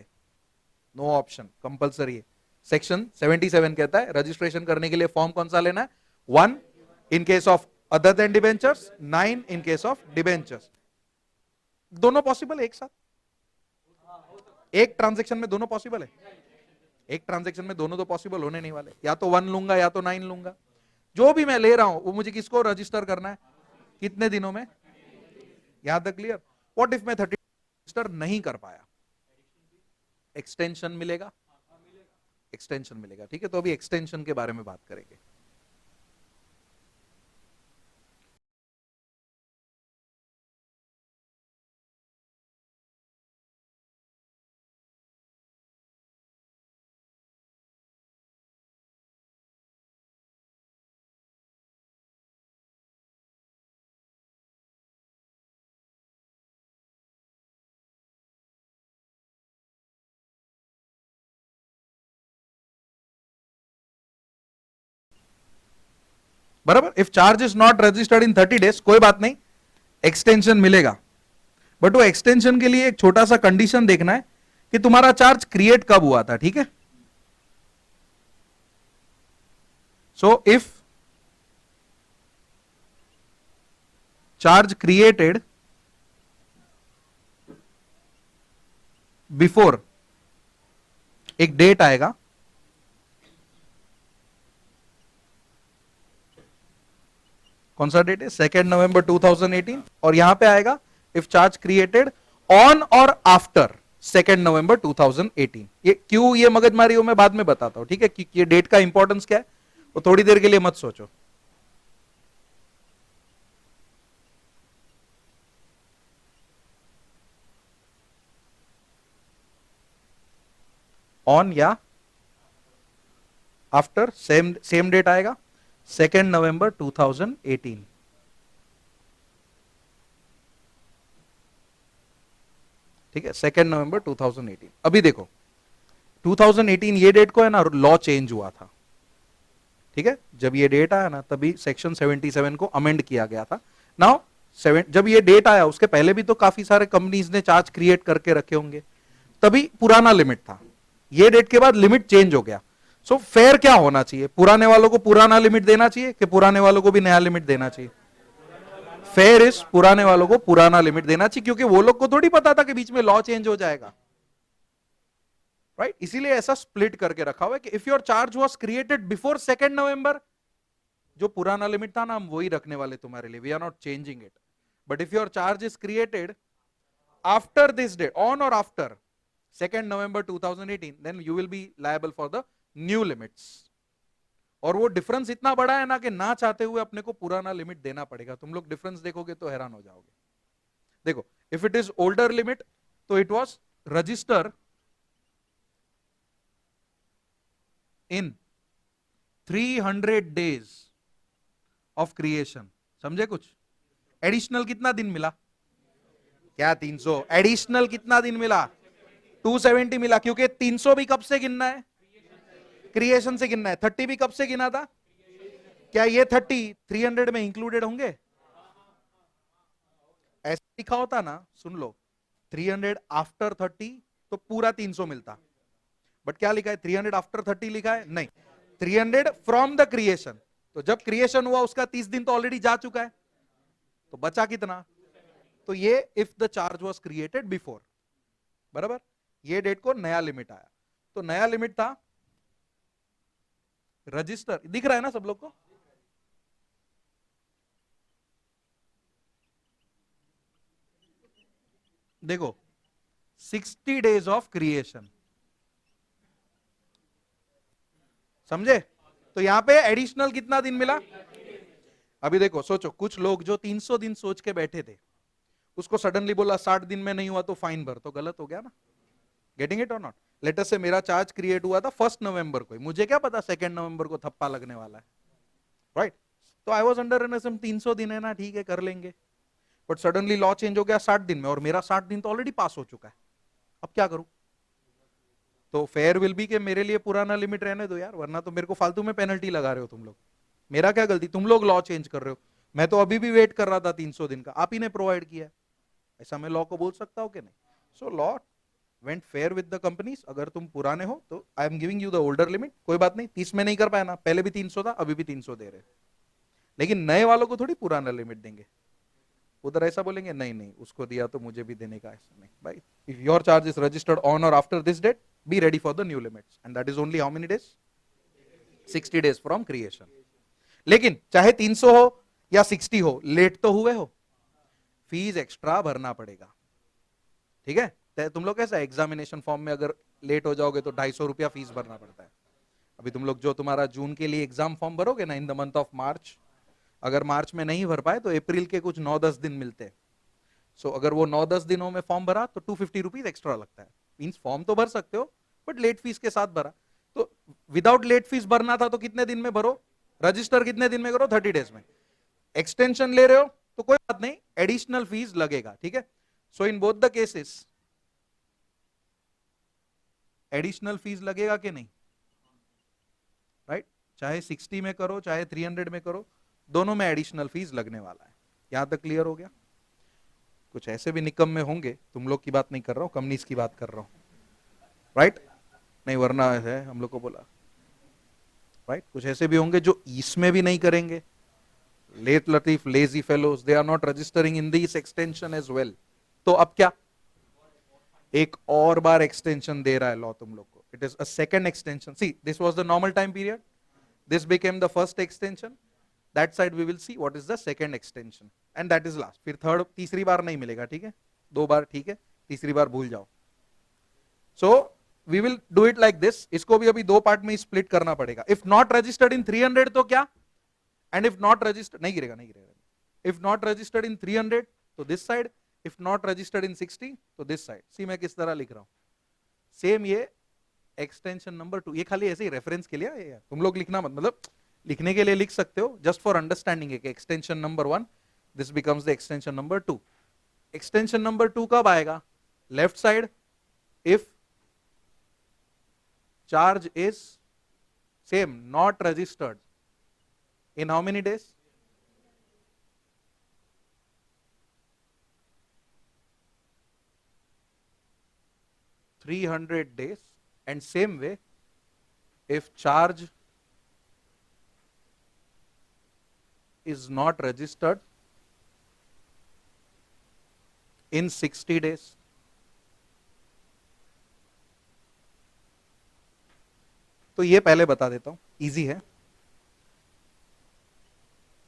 नो ऑप्शन, कंपलसरी है। सेक्शन 77 कहता है रजिस्ट्रेशन करने के लिए फॉर्म कौन सा लेना है? 1 इन case of other than debentures, 9 in case of debentures. दोनों पॉसिबल है एक साथ? एक ट्रांजेक्शन में दोनों पॉसिबल है? एक ट्रांजेक्शन में दोनों तो पॉसिबल होने नहीं वाले, या तो 1 लूंगा या तो 9 लूंगा। जो भी मैं ले रहा हूं वो मुझे किसको रजिस्टर करना है? कितने दिनों में? यहां तक क्लियर? व्हाट इफ मैं 30 रजिस्टर नहीं कर पाया? एक्सटेंशन मिलेगा, एक्सटेंशन मिलेगा, ठीक है। तो अभी एक्सटेंशन के बारे में बात करेंगे। बराबर। If charge is not registered in 30 days, कोई बात नहीं, एक्सटेंशन मिलेगा। बट वो एक्सटेंशन के लिए एक छोटा सा कंडीशन देखना है कि तुम्हारा चार्ज क्रिएट कब हुआ था, ठीक है। So if charge created before, एक डेट आएगा, कौन सा डेट है? 2 नवंबर 2018। और यहां पे आएगा if charge created on or after 2 नवंबर 2018। ये क्यों ये मगजमारी हो मैं बाद में बताता हूं, ठीक है? कि ये डेट का इंपॉर्टेंस क्या है वो थोड़ी देर के लिए मत सोचो। ऑन या आफ्टर सेम सेम डेट आएगा 2 नवंबर 2018। ठीक है, 2 नवंबर 2018। अभी देखो 2018 ये डेट को है ना लॉ चेंज हुआ था, ठीक है? जब ये डेट आया ना तभी सेक्शन 77 को अमेंड किया गया था। नाउ जब ये डेट आया उसके पहले भी तो काफी सारे कंपनीज ने चार्ज क्रिएट करके रखे होंगे, तभी पुराना लिमिट था। ये डेट के बाद लिमिट चेंज हो गया। सो फेयर क्या होना चाहिए? पुराने वालों को पुराना लिमिट देना चाहिए कि पुराने वालों को भी नया लिमिट देना चाहिए? फेयर इज पुराने वालों को पुराना लिमिट देना चाहिए, क्योंकि वो लोग को थोड़ी पता था कि बीच में लॉ चेंज हो जाएगा, राइट? इसीलिए ऐसा स्प्लिट करके रखा हुआ है कि if your charge was created before 2 नवंबर, जो पुराना लिमिट था ना हम वही रखने वाले तुम्हारे लिए, we are not changing it. But if your charge is created after this date, on or after 2 November 2018, then you will be liable for the new limits. और वो डिफरेंस इतना बड़ा है ना कि ना चाहते हुए अपने को पुराना लिमिट देना पड़ेगा। तुम लोग डिफरेंस देखोगे तो हैरान हो जाओगे। देखो if it is older limit तो it was register in 300 days of creation. समझे कुछ? एडिशनल कितना दिन मिला? क्या 300? एडिशनल कितना दिन मिला? 270 मिला, क्योंकि 300 भी कब से गिनना है? क्रिएशन से गिनना है। 30 भी कब से गिना था? क्या ये 30 300 में इंक्लूडेड होंगे? ऐसा लिखा होता ना, सुन लो, 300 आफ्टर 30 तो पूरा 300 मिलता। बट क्या लिखा है? 300 आफ्टर 30 लिखा है? नहीं, 300 फ्रॉम द क्रिएशन। तो जब क्रिएशन हुआ उसका 30 दिन तो ऑलरेडी जा चुका है, तो बचा कितना? तो ये if the charge was created before, बराबर? ये डेट को नया लिमिट आया, तो नया लिमिट था रजिस्टर। दिख रहा है ना सब लोग को? देखो 60 डेज ऑफ क्रिएशन, समझे? तो यहां पे एडिशनल कितना दिन मिला? अभी देखो सोचो, कुछ लोग जो 300 दिन सोच के बैठे थे उसको सडनली बोला 60 दिन में नहीं हुआ तो फाइन भर, तो गलत हो गया ना? गेटिंग इट और नॉट? लेटर से मेरा चार्ज क्रिएट हुआ था 1 नवंबर को, मुझे क्या पता 2 नवंबर को थप्पा लगने वाला है, राइट? तो आई वॉज अंडर एन 300 दिन है ना, ठीक है कर लेंगे। बट सडनली लॉ चेंज हो गया 60 दिन में, और मेरा 60 दिन तो ऑलरेडी पास हो चुका है, अब क्या करूं? तो फेयर विल बी कि मेरे लिए पुराना लिमिट रहने दो यार, वरना तो मेरे को फालतू में पेनल्टी लगा रहे हो तुम लोग। मेरा क्या गलती? तुम लोग लॉ चेंज कर रहे हो, मैं तो अभी भी वेट कर रहा था 300 दिन का, आप ही ने प्रोवाइड किया। ऐसा मैं लॉ को बोल सकता हूं कि नहीं? So law went fair with the companies. अगर तुम पुराने हो तो I am giving you the older limit, कोई बात नहीं, 30 में नहीं कर पाया ना, पहले भी 300 था अभी भी 300 दे रहे, लेकिन नए वालों को थोड़ी पुराना लिमिट देंगे। उधर ऐसा बोलेंगे नहीं नहीं उसको दिया तो मुझे भी देने का, ऐसा नहीं भाई। If your charge is registered on or after this date, be ready for the new limits, and that is only how many days? 60 days from creation. लेकिन चाहे 300 हो या 60 हो, लेट तो हुए हो, फीस एक्स्ट्रा भरना पड़ेगा, ठीक है? तुम लोग कैसा एग्जामिनेशन फॉर्म में अगर लेट हो जाओगे तो 250 रुपया फीस भरना पड़ता है। अभी तुम लोग जो तुम्हारा जून के लिए एग्जाम फॉर्म भरोगे ना in the month of March, अगर मार्च में नहीं भर पाए तो अप्रैल के कुछ 9-10 दिन मिलते हैं। सो अगर वो 9-10 दिनों में फॉर्म भरा तो 250 रुपीज एक्स्ट्रा लगता है। मीन्स फॉर्म तो भर सकते हो बट लेट फीस के साथ भरा। तो विदाउट लेट फीस भरना था तो कितने दिन में भरो? रजिस्टर कितने दिन में करो? 30 डेज में। एक्सटेंशन ले रहे हो तो कोई बात नहीं, एडिशनल फीस लगेगा, ठीक है? So in both the cases additional fees लगेगा कि नहीं, राइट? चाहे 60 में करो चाहे 300 में करो, दोनों में एडिशनल फीस लगने वाला है। यहां तक क्लियर हो गया? कुछ ऐसे भी निकम में होंगे, तुम लोग की बात नहीं कर रहा हूं, कंपनीज की बात कर रहा हूं, राइट? नहीं वरना है हम लोग को बोला, राइट? कुछ ऐसे भी होंगे जो इसमें भी नहीं करेंगे। लेट लतीफ lazy fellows, they are not registering in this extension as well. तो अब क्या? एक और बार एक्सटेंशन दे रहा है लॉ तुम लोग को। It is a second extension. See this was the normal time period, this became the first extension, that side we will see what is the second extension and that is last. फिर third तीसरी बार नहीं मिलेगा, ठीक है, 2 बार ठीक है, तीसरी बार भूल जाओ. So we will do it like this. इसको भी अभी 2 पार्ट में स्प्लिट करना पड़ेगा. इफ नॉट रजिस्टर्ड इन 300 तो क्या, एंड इफ नॉट रजिस्टर्ड, नहीं गिरेगा नहीं गिरेगा. इफ नॉट रजिस्टर्ड इन 300 तो this side, if not registered in 60 तो दिस साइड. सी मैं किस तरह लिख रहा हूं. सेम ये एक्सटेंशन नंबर 2, ये खाली ऐसे ही रेफरेंस के लिए है यार, तुम लोग लिखना मत, मतलब लिखने के लिए लिख सकते हो, जस्ट फॉर अंडरस्टैंडिंग है कि extension number 1 this becomes the extension number 2. Extension number 2 कब आएगा? Left side, if charge is same not registered in how many days? days. And same way, if charge is not registered in 60 days. तो ये पहले बता देता हूं, easy है.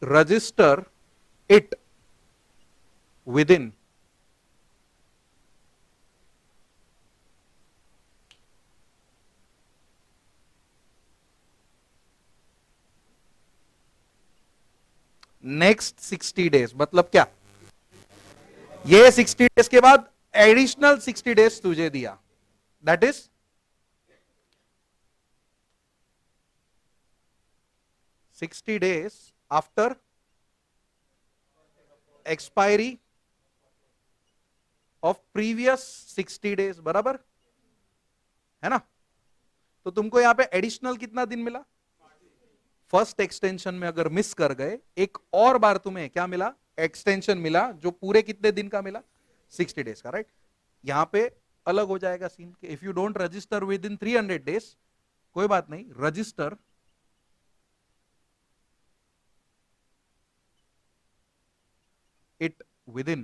Register it with in next 60 days. मतलब क्या, ये 60 डेज के बाद एडिशनल 60 डेज तुझे दिया, that is 60 days after expiry of previous 60 days. बराबर है ना? तो तुमको यहां पे एडिशनल कितना दिन मिला? फर्स्ट एक्सटेंशन में अगर मिस कर गए, एक और बार तुम्हें क्या मिला? एक्सटेंशन मिला, जो पूरे कितने दिन का मिला? 60 डेज का, राइट? यहां पे अलग हो जाएगा सीन कि if you don't register within 300 days, कोई बात नहीं, रजिस्टर it within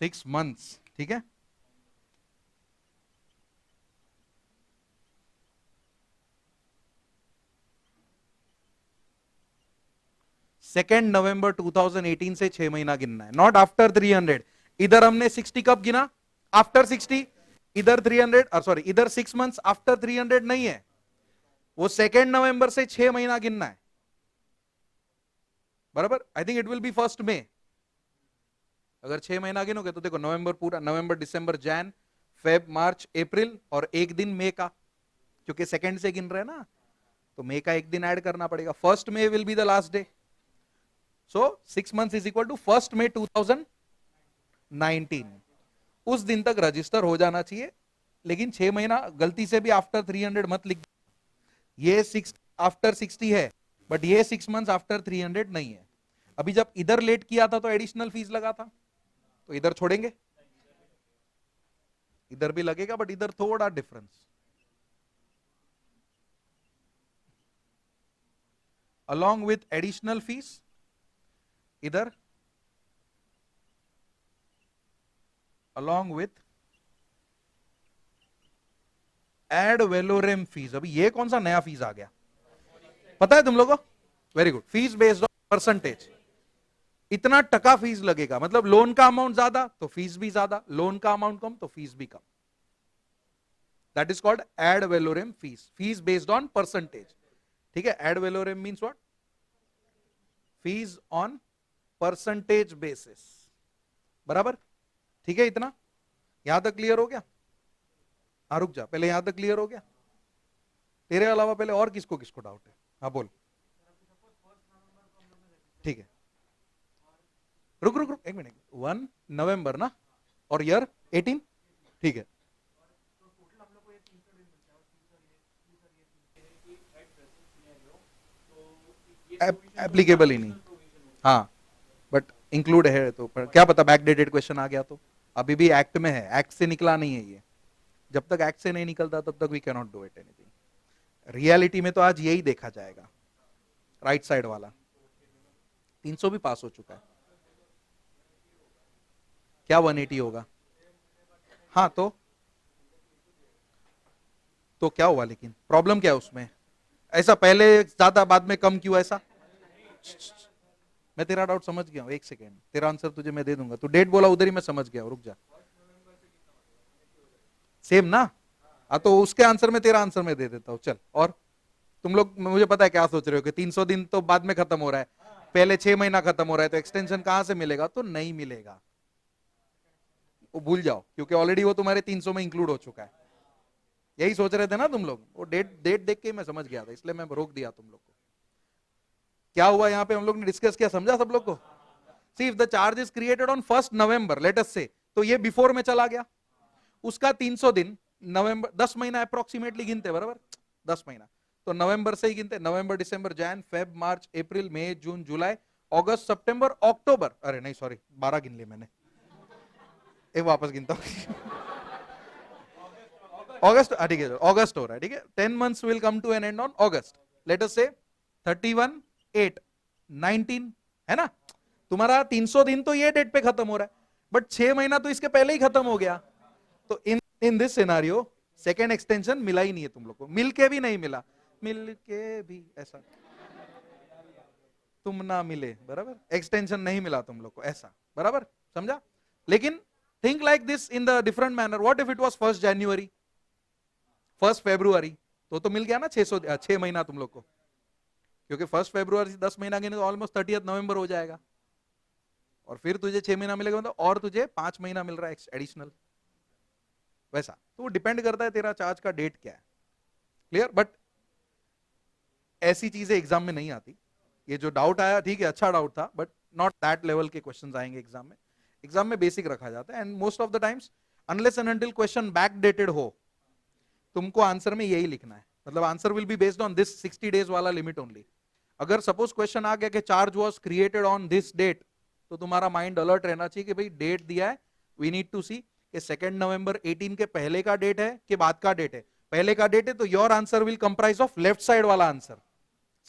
6 months. ठीक है, सेकेंड नवंबर 2018 से 6 महीना गिनना है, नॉट आफ्टर 300. इधर हमने 60 कब गिना? आफ्टर 60. इधर 300 और सॉरी इधर 6 मंथ्स आफ्टर 300 नहीं है, वो सेकेंड नवंबर से 6 महीना गिनना है. बराबर? I think it will be first में. अगर 6 महीना गिनोगे तो देखो, नवंबर पूरा, नवंबर दिसंबर जैन फेब मार्च अप्रैल और एक दिन मई का, क्योंकि सेकेंड से गिन रहे हैं ना, तो मई का एक दिन ऐड करना पड़ेगा. First May will be the last day. So 6 months is equal to first May 2019. उस दिन तक रजिस्टर हो जाना चाहिए. लेकिन 6 महीना गलती से भी आफ्टर 300 मत लिख. ये 6 आफ्टर 60 है, बट ये 6 मंथ्स आफ्टर 300 नहीं है. अभी जब इधर लेट किया था तो एडिशनल फीस लगा था, तो इधर छोड़ेंगे, इधर भी लगेगा, बट इधर थोड़ा difference. along with additional fees, इधर along with ad valorem fees. अभी ये कौन सा नया फीस आ गया पता है तुम लोगों को? Very good. Fees based on percentage. इतना टका फीस लगेगा, मतलब लोन का अमाउंट ज्यादा तो फीस भी ज्यादा, लोन का अमाउंट कम तो फीस भी कम. That is called ad valorem fees. Fees based on percentage. ठीक है, ad valorem means what? Fees on percentage basis. बराबर? ठीक है, इतना यहां तक क्लियर हो गया? हाँ रुक जा, पहले यहां तक क्लियर हो गया? तेरे अलावा पहले और किसको किसको डाउट है? हाँ बोल. ठीक है, रुक रुक रुक एक मिनट. 1 नवंबर ना, और ईयर 18. ठीक है, एप्लीकेबल ही नहीं. हाँ, बट इंक्लूड है तो क्या पता बैकडेटेड क्वेश्चन आ गया तो. अभी भी एक्ट में है, एक्ट से निकला नहीं है ये. जब तक एक्ट से नहीं निकलता तब तक we can not do it anything. Reality में तो आज यही देखा जाएगा. राइट साइड वाला 300 भी पास हो चुका है. क्या 180 होगा? हाँ तो तो क्या हुआ, लेकिन प्रॉब्लम क्या है उसमें? ऐसा पहले ज्यादा बाद में कम क्यों ऐसा? मैं तेरा डाउट समझ गया हूं, एक सेकेंड, तेरा आंसर तुझे मैं दे दूंगा। तू डेट बोला उधर ही मैं समझ गया, रुक जा। सेम ना? हाँ, तो उसके आंसर में तेरा आंसर मैं दे देता हूं, चल। और तुम लोग, मुझे पता है क्या सोच रहे हो कि 300 दिन तो बाद में खत्म हो रहा है, पहले 6 महीना खत्म हो रहा है, तो एक्सटेंशन कहां से मिलेगा? तो नहीं मिलेगा, वो भूल जाओ, क्योंकि ऑलरेडी वो तुम्हारे 300 में इंक्लूड हो चुका है। यही सोच रहे थे ना तुम लोग? वो डेट डेट देख के मैं समझ गया था, इसलिए मैं रोक दिया तुम लोग को। क्या हुआ यहाँ पे हम लोग ने डिस्कस किया, समझा सब लोग को? सी if the charge is created on 1 November, late us से, तो ये बिफोर में चला गया, उसका 300 दिन नवंबर, 10 महीना अप्रोक्सीमेटली गिनते, बराबर 10 महीना, तो नवंबर से ही गिनते, नवंबर दिसंबर जैन फेब मार्च अप्रैल मई जून जुलाई अगस्त सितंबर अक्टूबर, अरे नहीं सॉरी 12 गिन लिए मैंने, एक वापस गिनता हूं। अगस्त, ठीक है अगस्त हो रहा है, ठीक है, 10 months will come to an end on August, let us say 31 8 19, है ना? तुम्हारा 300 दिन तो ये डेट पे खत्म हो रहा है, बट 6 महीना तो इसके पहले ही खत्म हो गया। तो in this scenario second extension मिला ही नहीं है तुम लोग को, मिल के भी नहीं मिला, मिल के भी ऐसा तुम ना मिले, बराबर, एक्सटेंशन नहीं मिला तुम लोग को ऐसा, बराबर, समझा? लेकिन think like this in the different manner, what if it was 1 जनवरी 1 फरवरी, तो मिल गया ना 6 महीना तुम लोग को, क्योंकि 1 फरवरी से 10 महीना गिने तो ऑलमोस्ट 30 नवंबर हो जाएगा, और फिर तुझे 6 महीना मिलेगा मतलब और तुझे 5 महीना मिल रहा है एडिशनल, वैसा। तो डिपेंड करता है तेरा चार्ज का डेट क्या है, क्लियर? बट ऐसी चीजें एग्जाम में नहीं आती। ये जो डाउट आया, ठीक है, अच्छा डाउट था, बट नॉट दैट लेवल के क्वेश्चंस आएंगे एग्जाम में। एग्जाम में बेसिक रखा जाता है, and most of the times unless and until question back dated हो, तुमको आंसर में यही लिखना है, मतलब answer will be based on this 60 days वाला लिमिट ओनली। अगर सपोज क्वेश्चन आ गया कि charge was created on this date, तो तुम्हारा माइंड अलर्ट रहना चाहिए कि भाई डेट दिया है, वी नीड टू सी कि 2 नवंबर 18 के पहले का डेट है कि बाद का डेट है। पहले का डेट है तो your answer will comprise of left side वाला आंसर,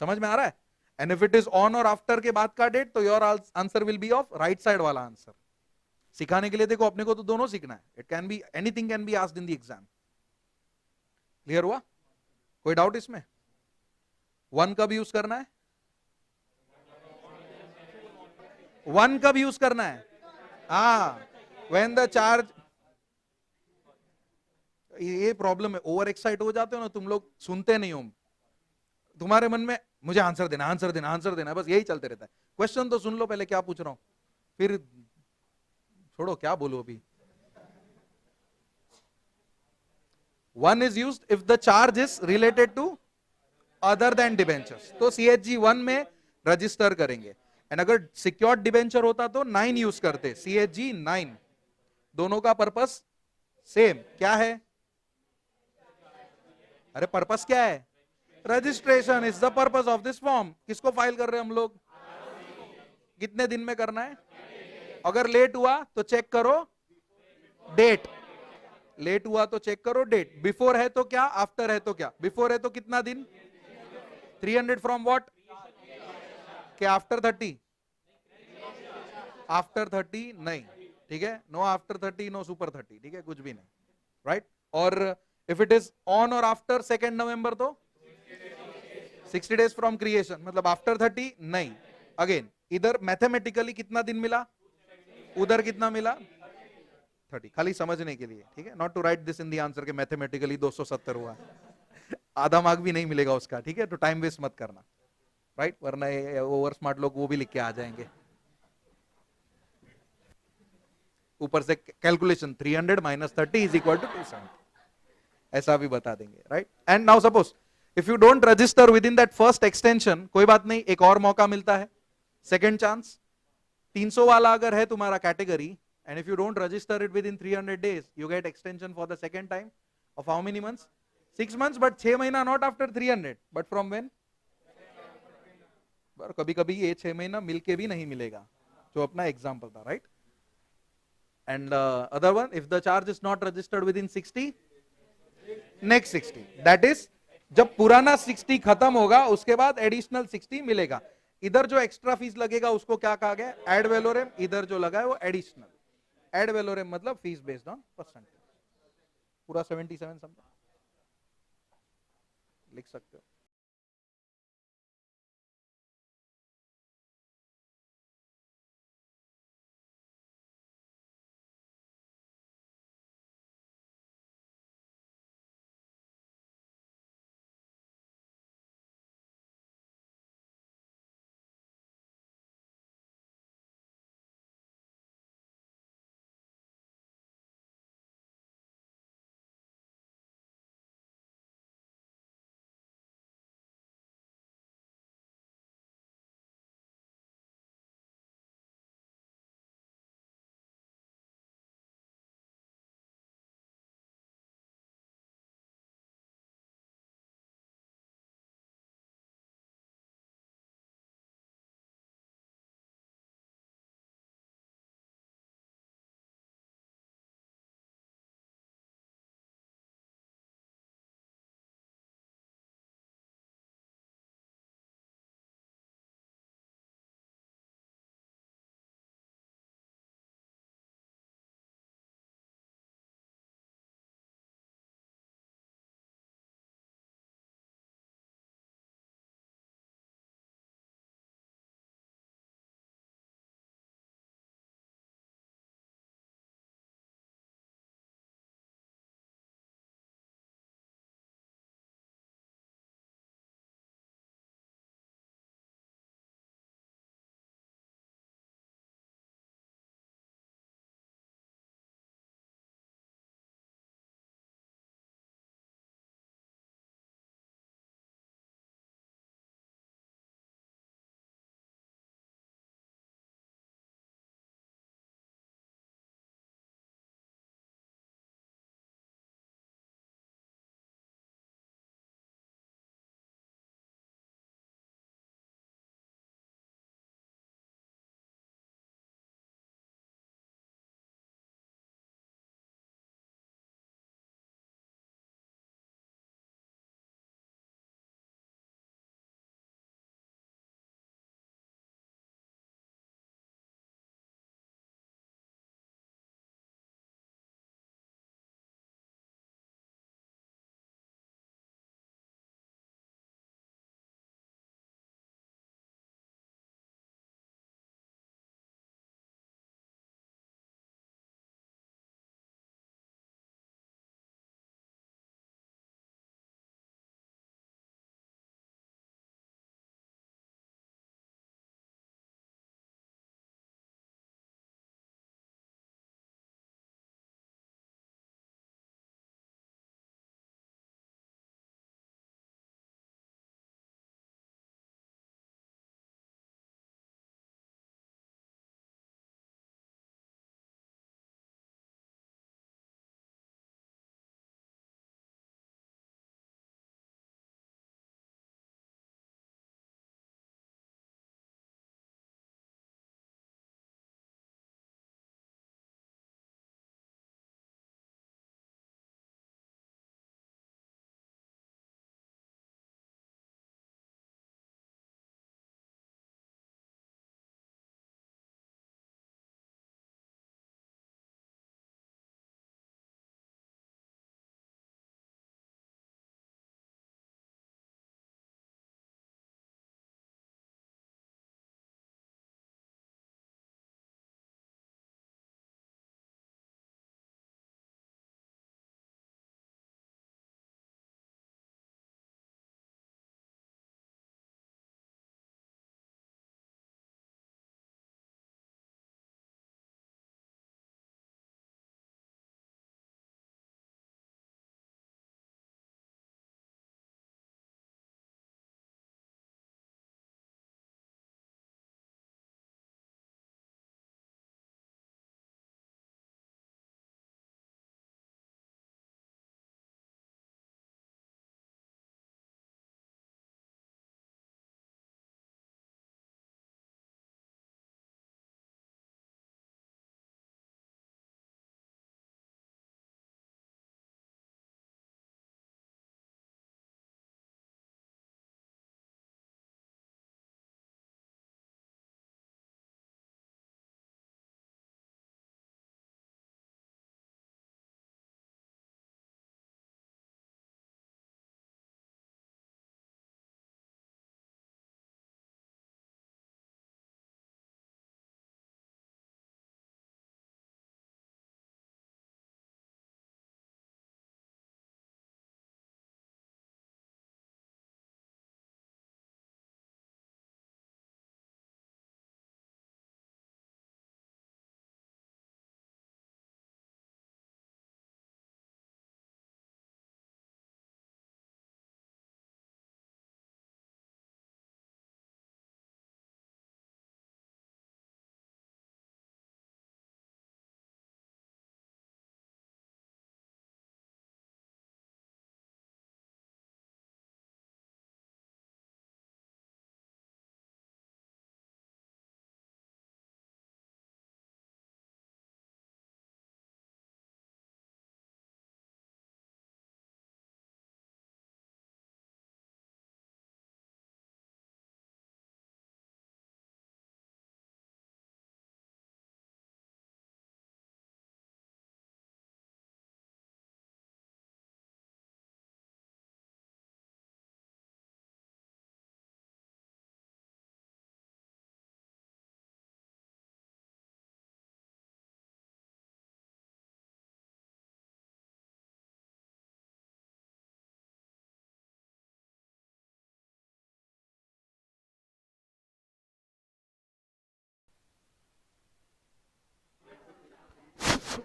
समझ में आ रहा है? And if it is on or after के बाद का डेट, तो your answer will B of right side वाला आंसर। सिखाने के लिए देखो, अपने को तो दोनों सीखना है, it can be anything can be asked in the exam. Clear हुआ? कोई डाउट इसमें? 1 कब यूज करना है? 1 कब यूज करना है? हाँ, व्हेन द चार्ज, ये प्रॉब्लम है, ओवर एक्साइट हो जाते हो ना तुम लोग, सुनते नहीं हो, तुम्हारे मन में मुझे आंसर देना, आंसर देना, आंसर देना, बस यही चलते रहता है। क्वेश्चन तो सुन लो पहले क्या पूछ रहा हूं, फिर छोड़ो क्या बोलो अभी। 1 is used if the charge is related to other than debentures, तो CHG 1 में रजिस्टर करेंगे, एंड अगर सिक्योर्ड डिबेंचर होता तो 9 यूज करते, CHG 9। दोनों का पर्पस सेम क्या है? अरे पर्पस क्या है? Registration is the purpose of this form. किसको फाइल कर रहे हैं हम लोग? कितने दिन में करना है? अगर लेट हुआ तो चेक करो डेट, लेट हुआ तो चेक करो डेट, बिफोर है तो क्या, आफ्टर है तो क्या? बिफोर है तो कितना दिन? 300 फ्रॉम व्हाट? के आफ्टर 30? आफ्टर 30 नहीं, ठीक है, नो आफ्टर 30 नो सुपर 30, ठीक है, कुछ भी नहीं, राइट? और if it is on or after 2 नवंबर तो 60 डेज फ्रॉम क्रिएशन, मतलब आफ्टर 30 नहीं। अगेन इधर मैथमेटिकली कितना दिन मिला, उधर कितना मिला? 30, खाली समझने के लिए, ठीक है, not to write this in the answer के मैथमेटिकली 270 हुआ। आधा मार्क भी नहीं मिलेगा उसका, ठीक है, तो टाइम वेस्ट मत करना, राइट? वरना ओवर स्मार्ट लोग वो भी लिख के आ जाएंगे ऊपर से calculation, 300 minus 30 is equal to 270, ऐसा भी बता देंगे, right? And now suppose if you don't register within that first extension, कोई बात नहीं, एक और मौका मिलता है, सेकेंड चांस। 300 वाला अगर है तुम्हारा category, and if you don't register it within 300 days, you get extension for the second time of how many months? 6 months, but 6 महीना not after 300, but from when? कभी कभी ये 6 महीना मिलके भी नहीं मिलेगा, जो अपना एग्जाम्पल था, right? And other one, if the charge is not registered with in 60, next 60, that is जब पुराना 60 खत्म होगा उसके बाद एडिशनल 60 मिलेगा। इधर जो एक्स्ट्रा फीस लगेगा उसको क्या कहा गया? एड वेलोरेम। इधर जो लगा है वो एडिशनल। एड वेलोरेम मतलब फीस बेस्ड ऑन परसेंटेज, पूरा 77 समझा? लिख सकते हो।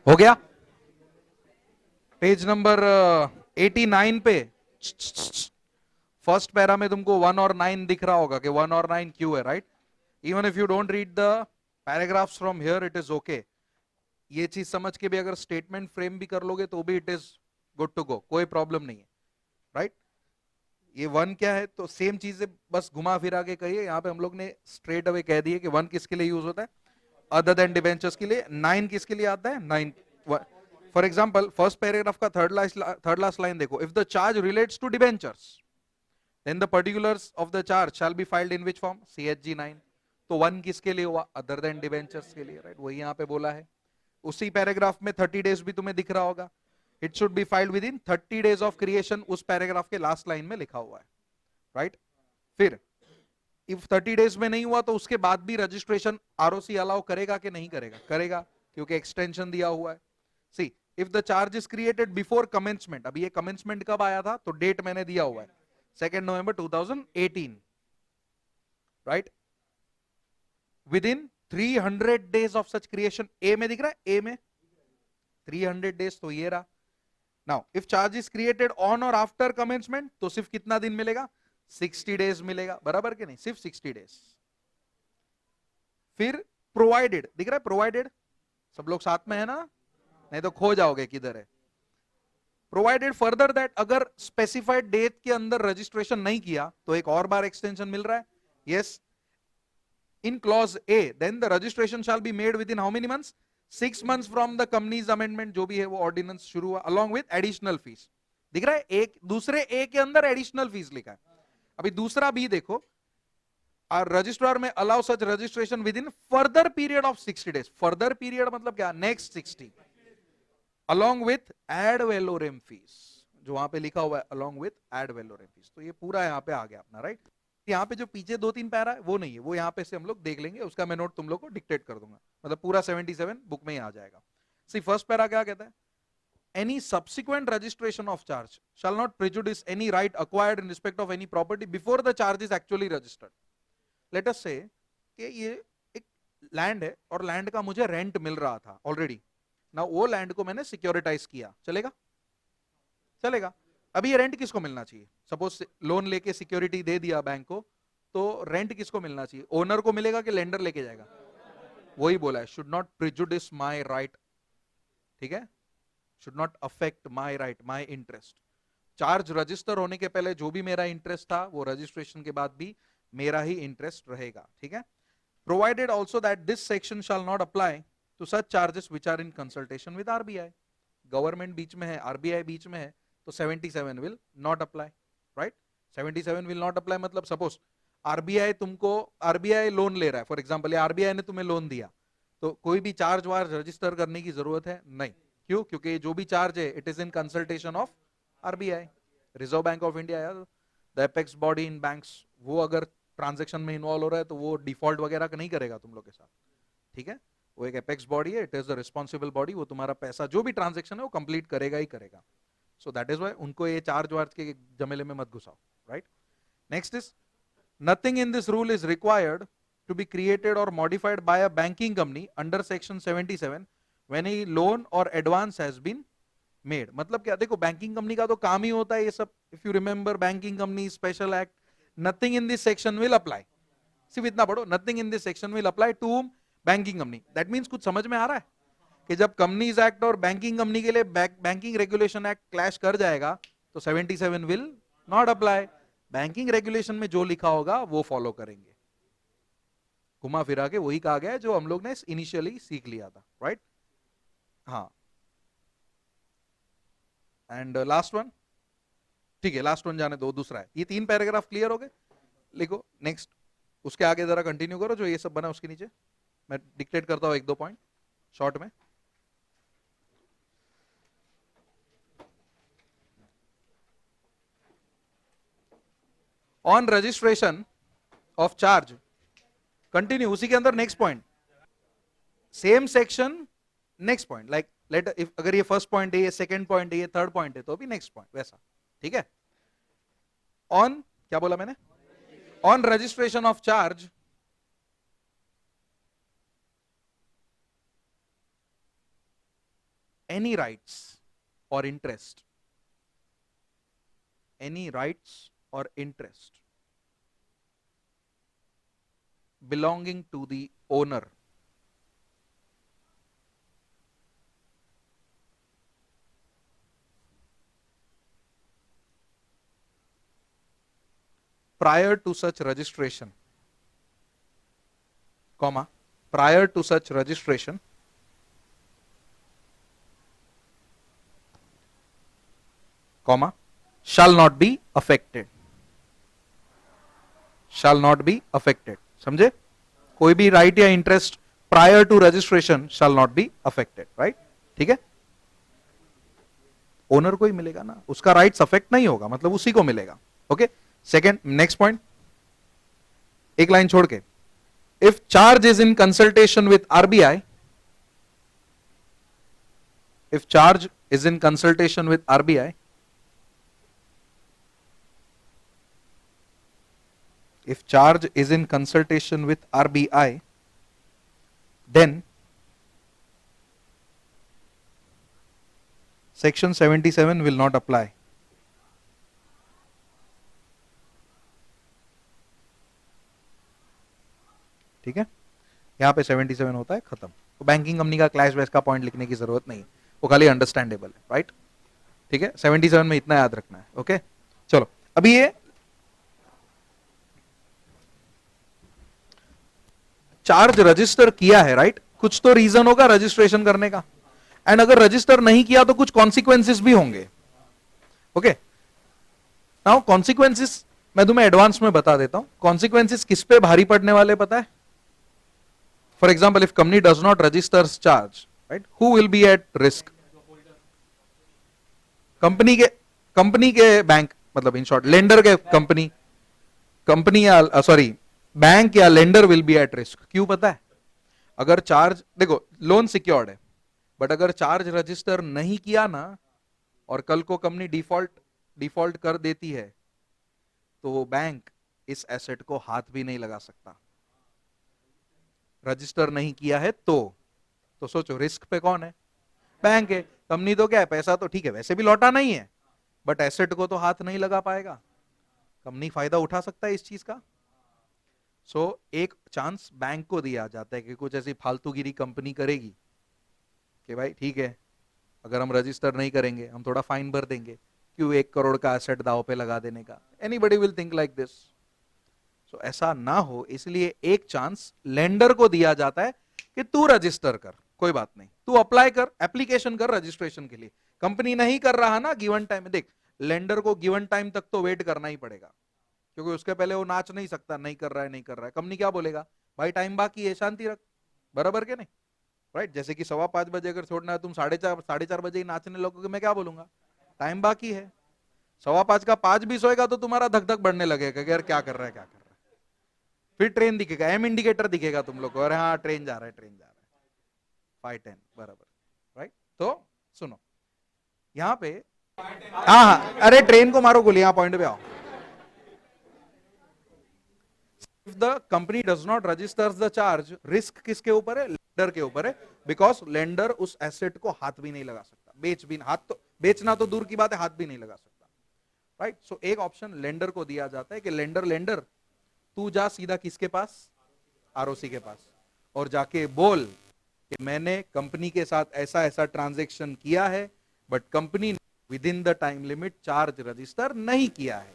हो गया? पेज नंबर 89 पे फर्स्ट पैरा में तुमको 1 और 9 दिख रहा होगा कि 1 और 9 क्यों है, right? Even if you don't read the paragraphs from here, it is okay. ये चीज समझ के भी अगर स्टेटमेंट फ्रेम भी कर लोगे तो भी it is good to go, कोई प्रॉब्लम नहीं है, राइट? ये 1 क्या है, तो सेम चीजें बस घुमा फिरा के कहिए। यहाँ पे हम लोग ने स्ट्रेट अवे कह दिए कि 1 किसके लिए यूज होता है, अदर देन डिबेंचर्स के लिए। 9 किसके लिए आता है, 9 फॉर एग्जाम्पल फर्स्ट पैराग्राफ का थर्ड लास्ट लाइन देखो, if the charge relates to debentures then the particulars of the charge shall be filed in which form, CHG 9। तो 1 किसके लिए हुआ, अदर देन डिबेंचर्स के लिए, राइट? वही यहाँ पे बोला है। उसी पैराग्राफ में 30 डेज भी तुम्हें दिख रहा होगा, it should be filed with in 30 days of creation, उस पैराग्राफ के लास्ट लाइन में लिखा हुआ है, राइट? फिर इफ 30 डेज में नहीं हुआ तो उसके बाद भी रजिस्ट्रेशन आरओसी अलाउ करेगा कि नहीं करेगा? करेगा, क्योंकि एक्सटेंशन दिया हुआ है। See, if the charge is created before commencement, अभी ये कमेंसमेंट कब आया था, तो डेट मैंने दिया हुआ है 2 नवंबर 2018, right? Within 300 days of such creation, A में दिख रहा है, ए में 300 डेज, तो ये रहा। Now if charge is created on or after commencement, तो सिर्फ कितना दिन मिलेगा, 60 डेज मिलेगा, बराबर के नहीं, सिर्फ 60 डेज। फिर प्रोवाइडेड दिख रहा है, प्रोवाइडेड, सब लोग साथ में है ना, नहीं तो खो जाओगे किधर है। प्रोवाइडेड फर्दर दैट, अगर स्पेसिफाइड डेट के अंदर रजिस्ट्रेशन नहीं किया तो एक और बार एक्सटेंशन मिल रहा है, yes. In clause A, then the registration shall be made within how many months, 6 months from the company's amendment, जो भी है वो ऑर्डिनेंस शुरू हुआ, अलॉन्ग विद एडिशनल फीस। दिख रहा है, एक दूसरे ए के अंदर एडिशनल फीस लिखा है। अभी दूसरा बी देखो, रजिस्ट्रार में allow such registration with in further period of 60 days. Further period मतलब क्या, next 60, along with ad valorem fees, जो वहां पे लिखा हुआ है along with ad valorem fees। तो ये पूरा यहाँ पे आ गया अपना, राइट? यहाँ पे जो पीछे 2-3 पैरा है वो नहीं है, वो यहाँ पे से हम लोग देख लेंगे, उसका मैं नोट तुम लोग को डिक्टेट कर दूंगा, मतलब पूरा 77 बुक में ही आ जाएगा। सी, फर्स्ट पैरा क्या कहता है, any subsequent registration of charge shall not prejudice any right acquired in respect of any property before the charge is actually registered. Late us से कि ये एक लैंड है और लैंड का मुझे रेंट मिल रहा था ऑलरेडी ना, वो लैंड को मैंने सिक्योरिटाइज किया, चलेगा? चलेगा। अभी ये रेंट किसको मिलना चाहिए, सपोज लोन लेके सिक्योरिटी दे दिया बैंक को, तो रेंट किसको मिलना चाहिए, ओनर को मिलेगा कि लेंडर लेके जाएगा? वही बोला है, should not prejudice my right, ठीक है, should not affect my right, my interest. Charge register होने के पहले जो भी मेरा इंटरेस्ट था वो रजिस्ट्रेशन के बाद भी मेरा ही इंटरेस्ट रहेगा, ठीक है? Provided also that this section shall not apply to such charges which are in consultation with RBI। Government बीच में है, आरबीआई बीच में है, तो 77 will not apply, right? 77 will not apply मतलब सपोज आरबीआई तुमको, आरबीआई लोन ले रहा है फॉर एग्जांपल, या आरबीआई ने तुम्हें लोन दिया, तो कोई भी चार्ज वार्ज रजिस्टर करने की जरूरत है नहीं। क्यों? क्योंकि जो भी चार्ज है it is in consultation of RBI, Reserve Bank of India, या the apex body in banks. वो अगर ट्रांजेक्शन में इन्वॉल्व हो रहा है तो वो डिफॉल्ट वगैरह नहीं करेगा तुम लोग के साथ, ठीक है? वो एक एपेक्स बॉडी है, it is the responsible body, वो तुम्हारा पैसा जो भी ट्रांजैक्शन है वो कंप्लीट करेगा ही करेगा। सो दैट इज व्हाई उनको ये चार्ज वार्ज के जमेले में मत घुसाओ, right? Next is, nothing in this rule is required to be created or modified by a banking company under section 77 when a loan or advance has been made. मतलब क्या, देखो बैंकिंग कंपनी का तो काम ही होता है ये सब, if you remember banking company special act, nothing in this section will apply, सिर्फ इतना पढ़ो, nothing in this section will apply to banking company. That means कुछ समझ में आ रहा है कि जब कंपनीज एक्ट और बैंकिंग कंपनी के लिए बैंकिंग रेगुलेशन एक्ट क्लैश कर जाएगा तो 77 will not apply. Banking regulation में जो लिखा होगा वो फॉलो करेंगे। घुमा फिरा के वही कहा गया है जो हम लोग ने इनिशियली सीख लिया था, राइट? हाँ, एंड लास्ट वन, ठीक है, लास्ट वन जाने दो, दूसरा है। ये 3 पैराग्राफ क्लियर हो गए, लिखो नेक्स्ट, उसके आगे जरा कंटिन्यू करो, जो ये सब बना उसके नीचे मैं डिक्टेट करता हूं 1-2 पॉइंट शॉर्ट में। On registration of charge, continue उसी के अंदर next point, same section, next point, like let, if अगर ये फर्स्ट पॉइंट है, ये सेकंड पॉइंट है, ये थर्ड पॉइंट है, तो भी नेक्स्ट पॉइंट वैसा, ठीक है? ऑन, क्या बोला मैंने, on registration of charge any rights or interest, any rights or interest belonging to the owner prior to such registration, comma, prior to such registration, comma, shall not be affected, shall not be affected. समझे? कोई भी right या interest prior to registration shall not be affected, right? ठीक है, owner को ही मिलेगा ना, उसका राइट्स अफेक्ट नहीं होगा, मतलब उसी को मिलेगा. ओके, सेकेंड, नेक्स्ट पॉइंट, एक लाइन छोड़ के, if charge is in consultation with RBI, if charge is in consultation with RBI, if charge is in consultation with RBI, then section 77 will not apply. ठीक है, यहां पे 77 होता है खत्म. तो बैंकिंग कंपनी का क्लैश वैश का पॉइंट लिखने की जरूरत नहीं, वो खाली अंडरस्टैंडेबल है, राइट? ठीक है, 77 में इतना याद रखना है. ओके, चलो, अभी ये चार्ज रजिस्टर किया है, राइट? कुछ तो रीजन होगा रजिस्ट्रेशन करने का, एंड अगर रजिस्टर नहीं किया तो कुछ कॉन्सिक्वेंसेस भी होंगे. ओके, नाउ कॉन्सिक्वेंसेस मैं तुम्हें एडवांस में बता देता हूं. कॉन्सिक्वेंसेस किस पे भारी पड़ने वाले पता है? For example, if company does not registers charge, right, who will be at risk? Company के बैंक, मतलब इन शॉर्ट लेंडर के कंपनी या सॉरी बैंक या lender will be at risk. क्यों पता है? अगर चार्ज, देखो लोन सिक्योर्ड है, बट अगर चार्ज रजिस्टर नहीं किया ना और कल को कंपनी डिफॉल्ट कर देती है तो वो बैंक इस एसेट को हाथ भी नहीं लगा सकता. रजिस्टर नहीं किया है तो सोचो रिस्क पे कौन है? बैंक है. कंपनी तो क्या है, पैसा तो ठीक है वैसे भी लौटा नहीं है, बट एसेट को तो हाथ नहीं लगा पाएगा. कंपनी फायदा उठा सकता है इस चीज का. सो एक चांस बैंक को दिया जाता है कि कुछ ऐसी फालतूगिरी कंपनी करेगी कि भाई ठीक है, अगर हम रजिस्टर नहीं करेंगे हम थोड़ा फाइन भर देंगे, क्यों 1 करोड़ का एसेट दाव पे लगा देने का. Anybody will think like this. So ऐसा ना हो इसलिए एक चांस लेंडर को दिया जाता है कि तू रजिस्टर कर, कोई बात नहीं, तू अप्लाई कर, एप्लीकेशन कर रजिस्ट्रेशन के लिए. कंपनी नहीं कर रहा ना गिवन टाइम, देख लेंडर को गिवन टाइम तक तो वेट करना ही पड़ेगा, क्योंकि उसके पहले वो नाच नहीं सकता, नहीं कर रहा है नहीं कर रहा है. कंपनी क्या बोलेगा, भाई टाइम बाकी है, शांति रख. बराबर के नहीं, राइट? जैसे कि 5:15 बजे अगर छोड़ना है, तुम 4:30 बजे ही नाचने लगोगे, मैं क्या बोलूंगा, टाइम बाकी है. 5:15 का 5 भी सोएगा तो तुम्हारा धक धक बढ़ने लगेगा कि यार क्या कर रहा है क्या कर रहा है. फिर ट्रेन दिखेगा, एम इंडिकेटर दिखेगा तुम लोग को, अरे हाँ ट्रेन जा रहा है ट्रेन जा रहा है. 5:10 बराबर, राइट? तो सुनो यहाँ पे, हाँ अरे ट्रेन को मारो गोली, यहाँ पॉइंट पे आओ. If the company does not register the charge, risk किसके ऊपर है? लेंडर के ऊपर है, बिकॉज लेंडर उस एसेट को हाथ भी नहीं लगा सकता. बेचना तो दूर की बात है, हाथ भी नहीं लगा सकता, राइट? सो एक ऑप्शन लेंडर को दिया जाता है कि लेंडर तू जा सीधा किसके पास? आरओसी के पास, और जाके बोल कि मैंने कंपनी के साथ ऐसा ऐसा ट्रांजेक्शन किया है, but company with in the time limit charge register नहीं किया है.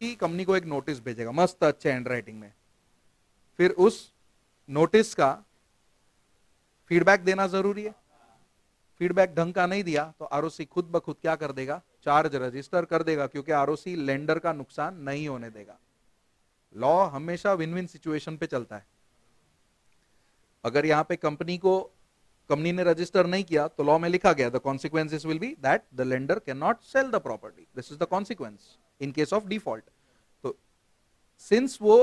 कंपनी को एक नोटिस भेजेगा मस्त अच्छे हैंडराइटिंग में. फिर उस नोटिस का फीडबैक देना जरूरी है. फीडबैक ढंग का नहीं दिया तो आरओसी खुद ब खुद क्या कर देगा? चार्ज रजिस्टर कर देगा, क्योंकि आरओसी लेंडर का नुकसान नहीं होने देगा. लॉ हमेशा विन विन सिचुएशन पे चलता है. अगर यहां पे कंपनी ने रजिस्टर नहीं किया तो लॉ में लिखा गया the consequences will be that the lender can not sell the property. This is the consequence in case of default. तो सिंस वो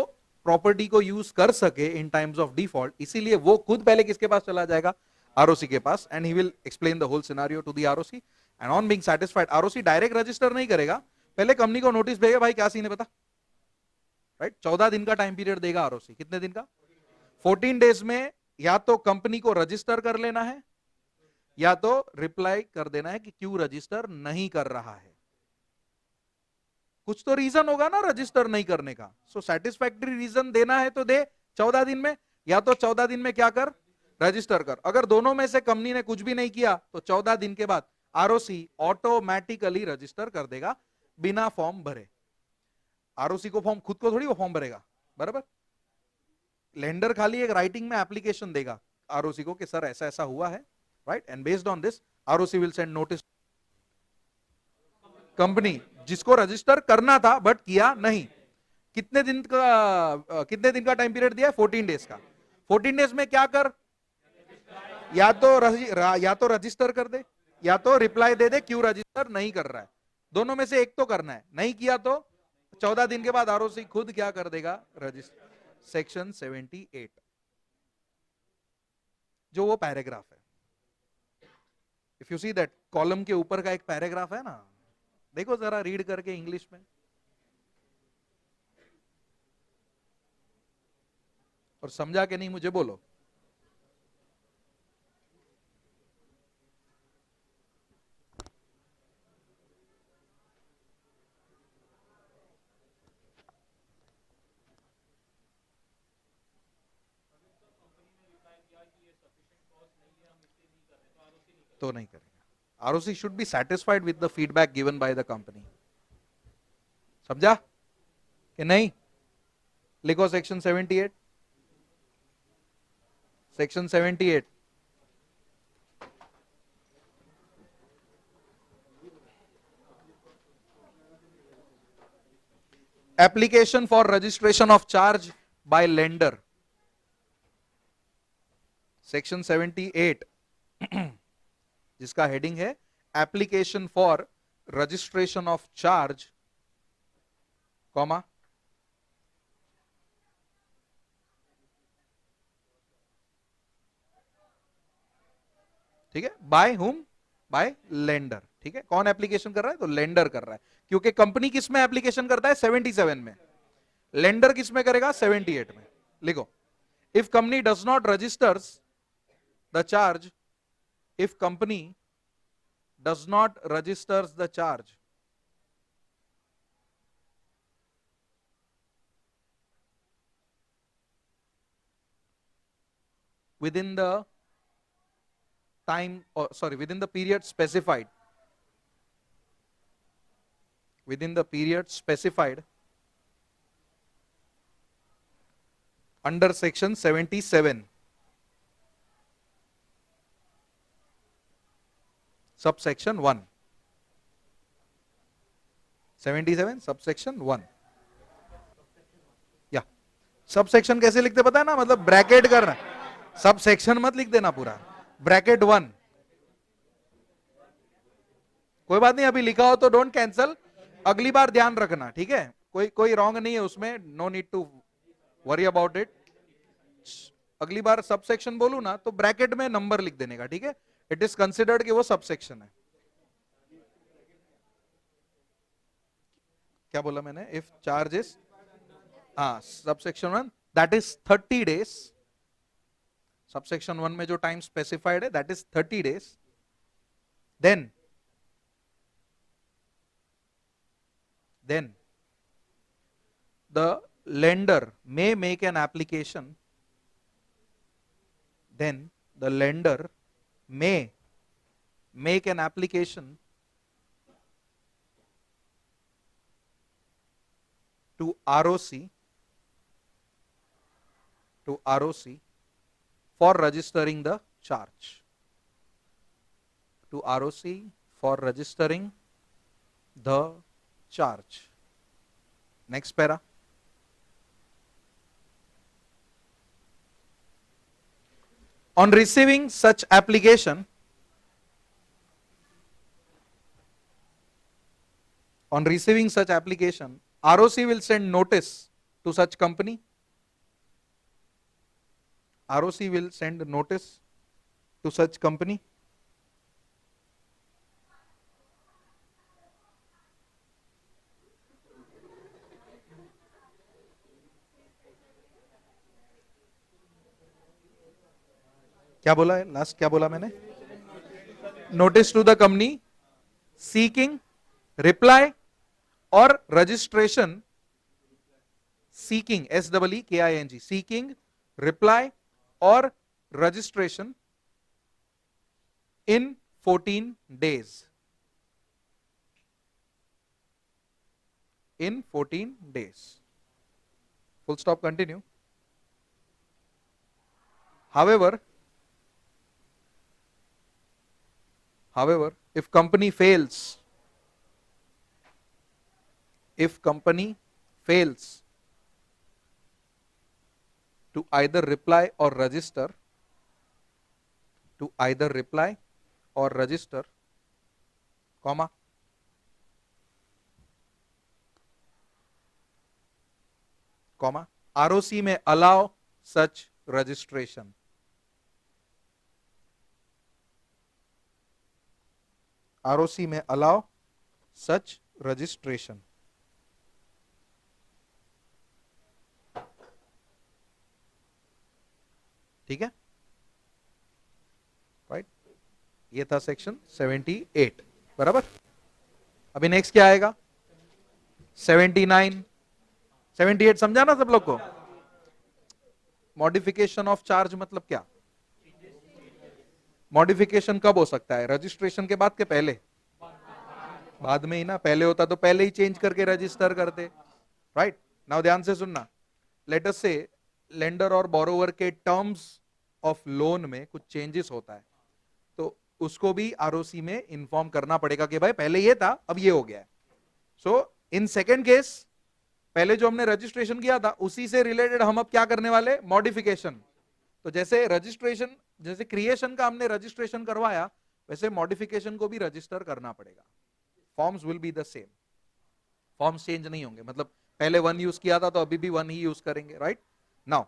प्रॉपर्टी को यूज कर सके इन टाइम्स ऑफ डिफॉल्ट, इसीलिए वो खुद पहले किसके पास चला जाएगा? आरओसी के पास, and he will explain the whole scenario to the ROC. And on being satisfied, ROC direct register नहीं करेगा, पहले कंपनी को नोटिस भेजेगा, भाई क्या सीन है पता, राइट? 14 दिन का टाइम पीरियड देगा आरओसी. कितने दिन का? 14 डेज में या तो कंपनी को रजिस्टर कर लेना है, या तो रिप्लाई कर देना है कि क्यों रजिस्टर नहीं कर रहा है। कुछ तो रीजन होगा ना रजिस्टर नहीं करने का। सो सेटिस्फैक्टरी रीजन देना है तो दे 14 दिन में, या तो 14 दिन में क्या कर, रजिस्टर कर। अगर दोनों में से कंपनी ने कुछ भी नहीं किया तो 14 दिन के बाद आरओसी ऑटोमेटिकली रजिस्टर कर देगा बिना फॉर्म भरे। आरओसी को फॉर्म, खुद को थोड़ी वो फॉर्म भरेगा, बराबर। लेंडर खाली एक राइटिंग में एप्लीकेशन देगा आरओसी को कि सर ऐसा ऐसा हुआ है, right, and based on this ROC will send notice company जिसको रजिस्टर करना था बट किया नहीं। कितने दिन का टाइम पीरियड दिया है? 14 डेज का। 14 डेज में क्या कर, या तो रजिस्टर कर दे या तो रिप्लाई दे दे क्यों रजिस्टर नहीं कर रहा है। दोनों में से एक तो करना है। नहीं किया तो 14 दिन के बाद आरओसी खुद क्या कर देगा, रजिस्टर। सेक्शन 78 जो वो पैराग्राफ है, if you see that column के ऊपर का एक पैराग्राफ है ना, देखो जरा रीड करके इंग्लिश में, और समझा कि नहीं मुझे बोलो। तो नहीं करेगा। ROC should be satisfied with the feedback given by the company. समझा कि नहीं? लिखो section 78। Section 78 application for registration of charge by lender. Section 78 जिसका हेडिंग है application for registration of charge, comma, ठीक है, बाय हुम, बाय लेंडर। ठीक है, कौन एप्लीकेशन कर रहा है? तो लेंडर कर रहा है, क्योंकि कंपनी किस में एप्लीकेशन करता है? 77 में। लेंडर किस में करेगा? 78 में। लिखो, if company does not registers the charge, if company does not registers the charge within the time, or sorry, within the period specified, within the period specified under section 77 subsection 1, 77 subsection 1, या subsection कैसे लिखते पता है ना, मतलब bracket करना, sub section मत लिख देना पूरा, ब्रैकेट 1। कोई बात नहीं, अभी लिखा हो तो डोंट कैंसल, अगली बार ध्यान रखना, ठीक है? कोई रॉन्ग नहीं है उसमें, no need to worry about it. अगली बार सब सेक्शन बोलू ना तो ब्रैकेट में नंबर लिख देने का, ठीक है? इट इज कंसिडर्ड कि वो सब सेक्शन है। क्या बोला मैंने? इफ चार्जेस, हाँ, subsection 1 that is 30 days. Subsection 1 में जो टाइम स्पेसिफाइड है that is 30 days. Then the lender may make an application, then the lender may make an application to ROC for registering the charge, to ROC for registering the charge. Next para. On receiving such application, ROC will send notice to such company. ROC will send notice to such company क्या बोला है last, क्या बोला मैंने? Notice to the company seeking reply or registration, seeking SEEKING, seeking reply or registration in 14 days. In 14 days. Full stop, continue. However, if company fails to either reply or register, comma, ROC में allow such registration. ROC में allow such registration. ठीक है, right? ये था section 78, बराबर. अभी next क्या आएगा? 79, 78 समझा ना सब लोग को? मॉडिफिकेशन ऑफ चार्ज मतलब क्या? मॉडिफिकेशन कब हो सकता है? रजिस्ट्रेशन के बाद के पहले? बाद में ही ना. पहले होता तो पहले ही चेंज करके रजिस्टर करते, राइट? नाउ ध्यान से सुनना. लेट अस से लेंडर और बोरोवर के टर्म्स ऑफ लोन में कुछ चेंजेस होता है, तो उसको भी आरओसी में इन्फॉर्म करना पड़ेगा कि भाई पहले ये था, अब ये हो गया है. सो इन सेकेंड केस, पहले जो हमने रजिस्ट्रेशन किया था उसी से रिलेटेड हम अब क्या करने वाले? मॉडिफिकेशन. तो जैसे रजिस्ट्रेशन, जैसे क्रिएशन का हमने रजिस्ट्रेशन करवाया, वैसे मॉडिफिकेशन को भी रजिस्टर करना पड़ेगा. Forms will be the same, forms change नहीं होंगे. मतलब पहले 1 यूज किया था तो अभी भी 1 ही यूज करेंगे, right? Now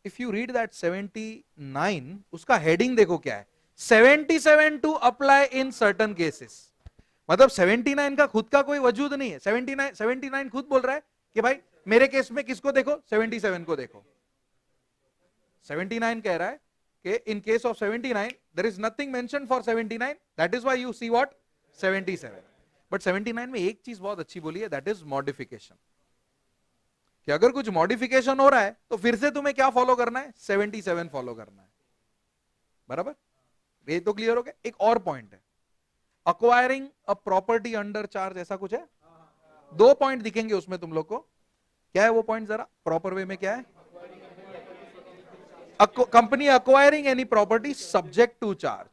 if you read that 79, उसका हेडिंग देखो क्या है? 77 to apply in certain cases. मतलब 79 का खुद का कोई वजूद नहीं है. 79 खुद बोल रहा है कि भाई मेरे केस में किसको देखो? 77 को देखो. 79 कह रहा है कि in case of 79 there is nothing mention for 79, that is why you see what? 77. But 79 में एक चीज बहुत अच्छी बोली है, दैट इज मॉडिफिकेशन. कि अगर कुछ मॉडिफिकेशन हो रहा है तो फिर से तुम्हें क्या फॉलो करना है? 77 फॉलो करना है, बराबर? ये तो क्लियर हो गया. एक और पॉइंट है, acquiring a property under charge, ऐसा कुछ है. 2 पॉइंट दिखेंगे उसमें तुम लोग को. क्या है वो पॉइंट? जरा प्रॉपर वे में क्या है? Company acquiring any property subject to charge.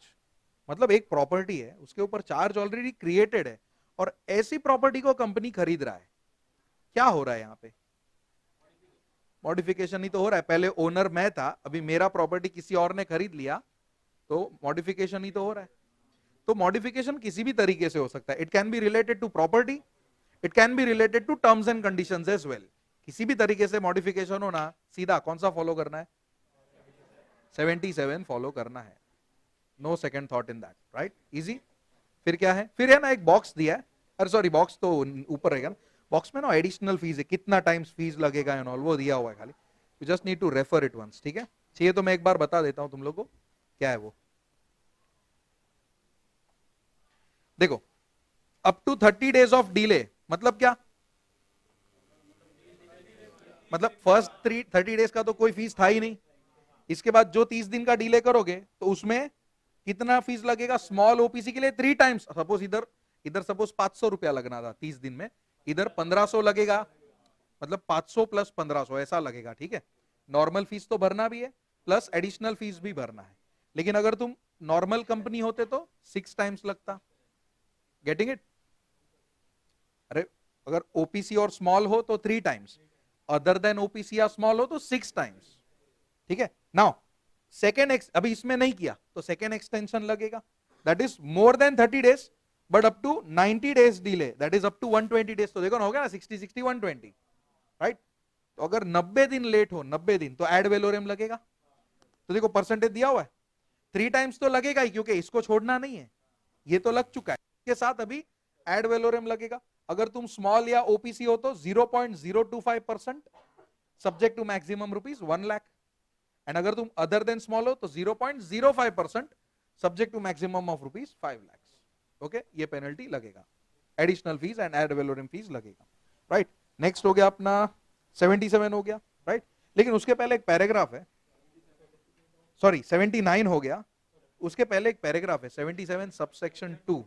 मतलब एक प्रॉपर्टी है, उसके ऊपर चार्ज ऑलरेडी क्रिएटेड है, और ऐसी प्रॉपर्टी को कंपनी खरीद रहा है. क्या हो रहा है यहां पे? मॉडिफिकेशन ही तो हो रहा है. पहले ओनर मैं था, अभी मेरा प्रॉपर्टी किसी और ने खरीद लिया, तो मॉडिफिकेशन ही तो हो रहा है. तो मॉडिफिकेशन किसी भी तरीके से हो सकता है. It can be related to property, it can be related to terms and conditions as well. किसी भी तरीके से मॉडिफिकेशन होना, सीधा कौन सा फॉलो करना है? 77 फॉलो करना है. No second thought in that, right? Easy. फिर क्या है? फिर है ना एक बॉक्स दिया है. अरे सॉरी, बॉक्स तो ऊपर रहेगा ना. बॉक्स में ना एडिशनल फीस है, कितना टाइम्स फीस लगेगा एंड ऑल, वो दिया हुआ है. खाली you just need to refer it once. ठीक है, चाहिए तो मैं एक बार बता देता हूं तुम लोग को क्या है वो. देखो, up to 30 days of delay मतलब क्या? मतलब फर्स्ट 30 days का तो कोई फीस था ही नहीं. इसके बाद जो 30 दिन का डिले करोगे तो उसमें कितना फीस लगेगा? स्मॉल ओपीसी के लिए 3 टाइम्स. सपोज इधर सपोज 500 रुपया लगना था 30 दिन में, इधर 1500 लगेगा. मतलब 500 प्लस 1500 ऐसा लगेगा. ठीक है, नॉर्मल फीस तो भरना भी है, प्लस एडिशनल फीस भी भरना है. लेकिन अगर तुम नॉर्मल कंपनी होते तो 6 टाइम्स लगता. Getting it? अरे अगर ओपीसी और स्मॉल हो तो 3 टाइम्स, अदर देन ओपीसी या स्मॉल हो तो 6 टाइम्स. ठीक है. नाउ सेकेंड अभी इसमें नहीं किया तो सेकेंड एक्सटेंशन लगेगा, that is more than 30 days but up to 90 days delay, that is up to 120 days. तो देखो ना, हो गया ना 60 60 120, राइट? तो अगर 90 दिन लेट हो, 90 दिन, तो एड वेलोरम लगेगा. तो देखो परसेंटेज दिया हुआ है, 3 टाइम्स तो लगेगा ही, क्योंकि इसको छोड़ना नहीं है, ये तो लग चुका है. इसके साथ अभी एड वेलोरम लगेगा. अगर तुम स्मॉल या ओपीसी हो तो 0.025% subject to maximum ₹1 lakh. And अगर तुम अदर देन स्मॉल हो तो 0.05% subject to maximum of ₹5 lakh. Okay, ये पेनल्टी लगेगा, additional fees and ad valorem fees लगेगा, राइट। नेक्स्ट हो गया अपना 77 हो गया, राइट। लेकिन उसके पहले एक पैराग्राफ है, सॉरी 79 हो गया, उसके पहले एक पैराग्राफ है 77 सबसेक्शन 2।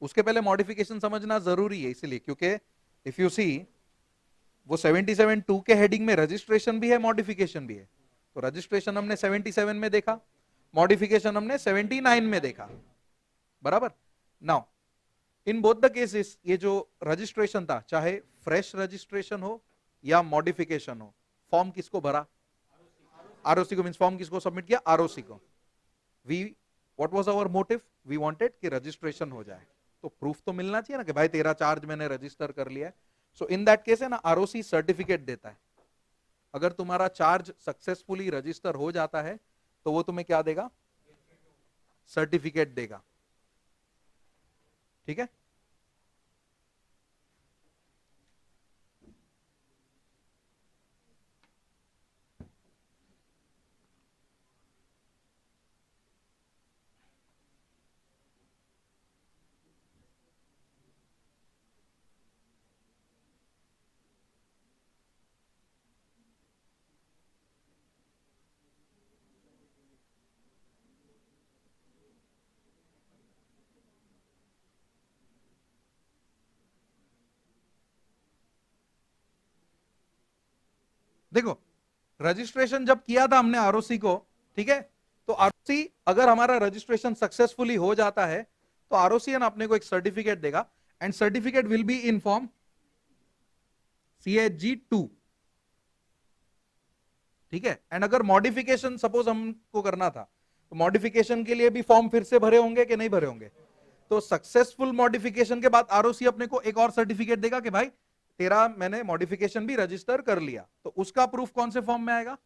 उसके पहले मॉडिफिकेशन समझना जरूरी है, इसलिए क्योंकि इफ यू सी वो 77(2) के हेडिंग में रजिस्ट्रेशन भी है, मॉडिफिकेशन भी है। तो रजिस्ट्रेशन हमने 77 में देखा, मॉडिफिकेशन हमने 79 में देखा, बराबर। Now in both the cases ये जो रजिस्ट्रेशन था, चाहे फ्रेश रजिस्ट्रेशन हो या मॉडिफिकेशन हो, फॉर्म किसको भरा? आरओसी को। मींस फॉर्म किसको सबमिट किया? आरओसी को। We what was our motive? We wanted कि रजिस्ट्रेशन हो जाए, तो प्रूफ तो मिलना चाहिए ना कि भाई तेरा चार्ज मैंने रजिस्टर कर लिया है। सो इन दैट केस है ना, आरओसी सर्टिफिकेट देता है। अगर तुम्हारा चार्ज सक्सेसफुली रजिस्टर हो जाता है तो वो तुम्हें क्या देगा? सर्टिफिकेट देगा, ठीक है। देखो, रजिस्ट्रेशन जब किया था हमने आरओसी को, ठीक है, तो आरओसी अगर हमारा रजिस्ट्रेशन सक्सेसफुली हो जाता है तो आरओसी ना अपने को एक सर्टिफिकेट देगा, and certificate will be in form CHG2, ठीक है। एंड अगर मॉडिफिकेशन सपोज हमको करना था, तो मॉडिफिकेशन के लिए भी फॉर्म फिर से भरे होंगे कि नहीं भरे होंगे? तो सक्सेसफुल मॉडिफिकेशन के बाद आरओसी अपने को एक और सर्टिफिकेट देगा कि भाई तेरा मैंने मॉडिफिकेशन भी रजिस्टर कर लिया। तो उसका प्रूफ कौन से फॉर्म में आएगा?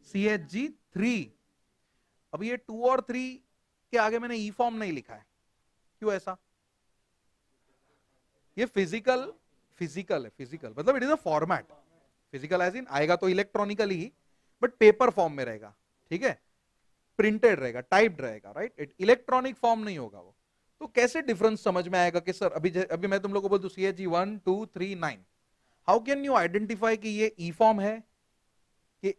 CHG3। अब ये 2 और 3 के आगे मैंने ई फॉर्म नहीं लिखा है, क्यों ऐसा? ये फिजिकल है, फिजिकल मतलब it is a format. Physical as in आएगा तो इलेक्ट्रॉनिकली ही, बट पेपर फॉर्म में रहेगा, ठीक है, प्रिंटेड रहेगा, टाइप्ड रहेगा, राइट। इलेक्ट्रॉनिक फॉर्म नहीं होगा वो। तो कैसे डिफरेंस समझ में आएगा कि सर अभी मैं तुम लोग को बोल दूं CHG 1 2 3 9, how can you identify कि ये ई फॉर्म है कि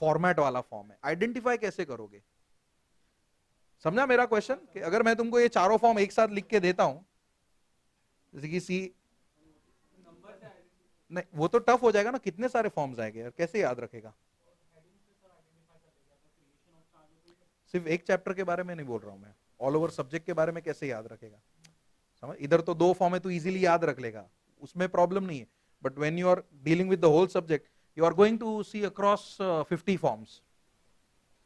फॉर्मेट वाला फॉर्म है? आइडेंटिफाई कैसे करोगे? समझा मेरा क्वेश्चन? कि अगर मैं तुमको ये चारों फॉर्म एक साथ लिख के देता हूं, जैसे कि सी, नहीं वो तो टफ हो जाएगा ना, कितने सारे फॉर्म्स आएंगे यार, कैसे याद रखेगा? सिर्फ एक चैप्टर के बारे में नहीं बोल रहा हूं मैं, ऑल ओवर सब्जेक्ट के बारे में कैसे याद रखेगा? समझ, इधर तो 2 फॉर्म है तो इजीली याद रख लेगा, उसमें प्रॉब्लम नहीं है। But when you are dealing with the whole subject, you are going to see across 50 forms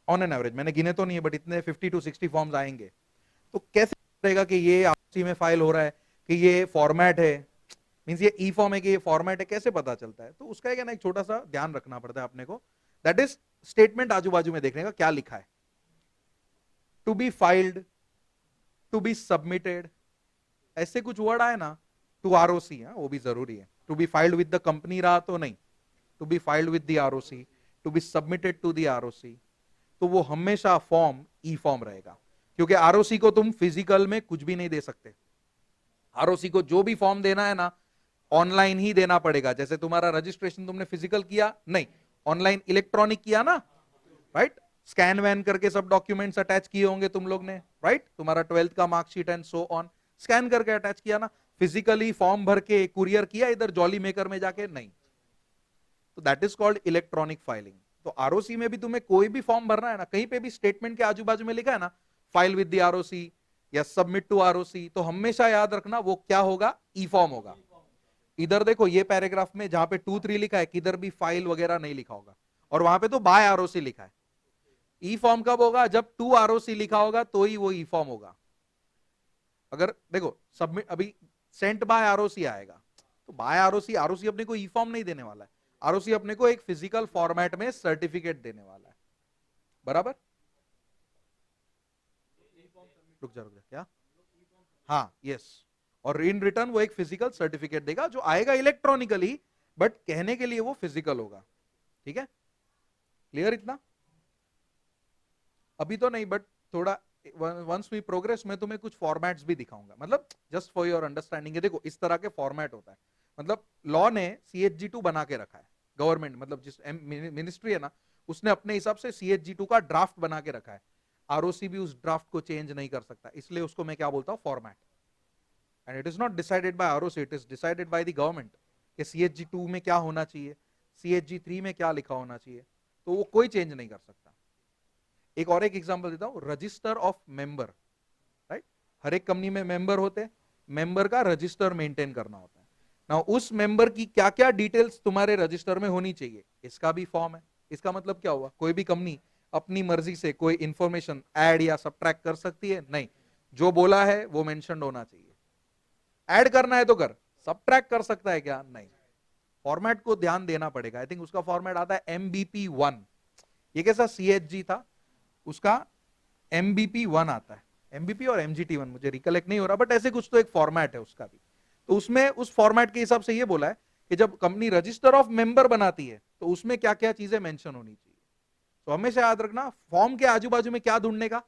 on an average. मैंने गिने तो नहीं है, बट इतने 50 to 60 फॉर्म्स आएंगे। तो कैसे रहेगा कि ये आपसी में फाइल हो रहा है, कि ये फॉर्मेट है, मींस ये ई फॉर्म है कि ये फॉर्मेट है, कैसे पता चलता है? तो उसका एक छोटा सा ध्यान रखना पड़ता है अपने को, दैट इज स्टेटमेंट आजू बाजू में देखने का क्या लिखा है। To be filed, to be submitted, ऐसे कुछ वर्ड आए ना, टू आरओसी, वो भी जरूरी है। To be filed with the company रहा तो नहीं, to be filed with the ROC, to be submitted to the ROC, तो वो हमेशा फॉर्म ई फॉर्म रहेगा, क्योंकि आरओसी को तुम फिजिकल में कुछ भी नहीं दे सकते। आरओसी को जो भी फॉर्म देना है ना, ऑनलाइन ही देना पड़ेगा। जैसे तुम्हारा रजिस्ट्रेशन तुमने फिजिकल किया नहीं, ऑनलाइन इलेक्ट्रॉनिक किया ना, राइट। स्कैन वैन करके सब डॉक्यूमेंट्स अटैच किए होंगे तुम लोग ने, राइट। तुम्हारा 12th का marksheet and so on, scan करके अटैच किया ना। फिजिकली फॉर्म भर के कुरियर किया इधर जॉली मेकर में जाके, नहीं। तो that is called electronic filing. तो आरओसी में भी तुम्हें कोई भी फॉर्म भरना है ना, कहीं पे भी स्टेटमेंट के आजू बाजू में लिखा है ना फाइल विद द आरओसी या सबमिट टू आरओसी, तो हमेशा याद रखना वो क्या होगा? ई फॉर्म होगा। इधर देखो ये पैराग्राफ में जहां पे 2 3 लिखा है, किधर भी फाइल वगैरह नहीं लिखा होगा, और वहां पे तो बाय आरओसी लिखा है। ई फॉर्म कब होगा? जब टू आरओसी लिखा होगा तो ही वो ई फॉर्म होगा। अगर देखो सबमिट, अभी सेंट बाय आरओसी आएगा, तो बाय आरओसी, आरओसी अपने को ई फॉर्म नहीं देने वाला है, आरओसी अपने को एक फिजिकल फॉर्मेट में सर्टिफिकेट देने वाला है, बराबर। रुक जा क्या? हाँ, यस। और इन रिटर्न वो एक फिजिकल सर्टिफिकेट देगा जो आएगा इलेक्ट्रॉनिकली, बट कहने के लिए वो फिजिकल होगा, ठीक है। क्लियर इतना? अभी तो नहीं, बट थोड़ा वंस वी प्रोग्रेस मैं तुम्हें कुछ फॉर्मेट्स भी दिखाऊंगा, मतलब जस्ट फॉर योर अंडरस्टैंडिंग। है देखो इस तरह के फॉर्मेट होता है, मतलब लॉ ने CHG2 बना के रखा है, गवर्नमेंट मतलब जिस मिनिस्ट्री है ना, उसने अपने हिसाब से CHG2 का ड्राफ्ट बना के रखा है। ROC भी उस ड्राफ्ट को चेंज नहीं कर सकता, इसलिए उसको मैं क्या बोलता हूँ, format. And it is not decided by ROC, it is decided by the government कि CHG2 में क्या होना चाहिए, CHG3 में क्या लिखा होना चाहिए, तो वो कोई चेंज नहीं कर सकता। एक एग्जांपल देता हूं, रजिस्टर ऑफ मेंबर, राइट। हर एक कंपनी में मेंबर होते हैं, मेंबर का रजिस्टर मेंटेन करना होता है ना, उस मेंबर की क्या क्या डिटेल्स तुम्हारे रजिस्टर में होनी चाहिए, इसका भी फॉर्म है। इसका मतलब क्या हुआ, कोई भी कंपनी अपनी मर्जी से कोई इंफॉर्मेशन ऐड या सब्ट्रैक्ट कर सकती है? नहीं, जो बोला है वो मेंशन होना चाहिए। ऐड करना है तो कर, सब्ट्रैक्ट कर सकता है क्या? नहीं। फॉर्मेट को ध्यान देना पड़ेगा। आई थिंक उसका फॉर्मेट आता है MBP1। ये कैसा CHG था, उसका MBP1 आता है। MBP और MGT1 मुझे रिकलेक्ट नहीं हो रहा, बट ऐसे कुछ तो एक फॉर्मेट है उसका भी। तो उसमें उस फॉर्मेट के हिसाब से ये बोला है कि जब कंपनी रजिस्टर ऑफ मेंबर बनाती है तो उसमें क्या क्या चीजें मेंशन होनी चाहिए। तो हमेशा याद रखना, फॉर्म के आजू बाजू में क्या ढूंढने का,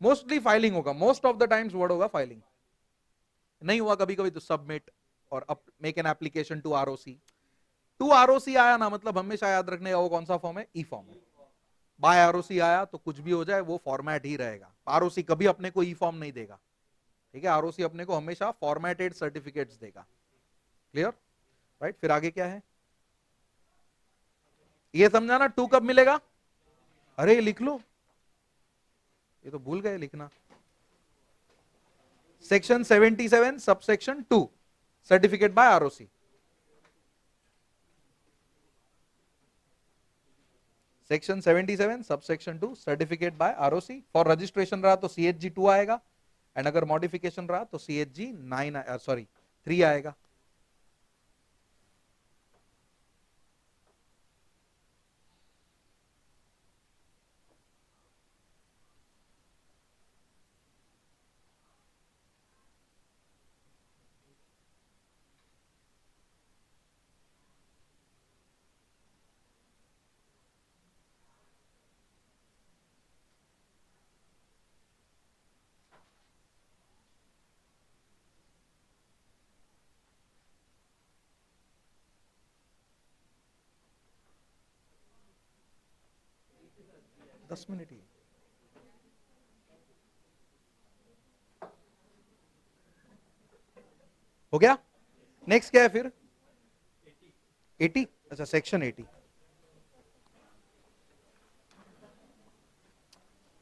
मोस्टली फाइलिंग होगा, most of the times word होगा फाइलिंग। नहीं हुआ कभी कभी तो सबमिट और make an application to ROC आया ना, मतलब हमेशा याद रखने का वो कौन सा फॉर्म है, ई फॉर्म है। बाय ROC आया तो कुछ भी हो जाए वो फॉर्मेट ही रहेगा। ROC कभी अपने को ई फॉर्म नहीं देगा, ठीक है। ROC अपने को हमेशा फॉर्मेटेड सर्टिफिकेट्स देगा। Clear, right. फिर आगे क्या है, ये समझाना 2 कब मिलेगा। अरे लिख लो, ये तो भूल गए लिखना। Section 77 subsection 2, certificate bye ROC। Section 77 subsection 2, certificate bye ROC। For registration रहा तो CHG2 आएगा, एंड अगर मॉडिफिकेशन रहा तो CHG 3 आएगा। दस मिनट ही हो गया। नेक्स्ट क्या है फिर, 80। अच्छा, सेक्शन 80,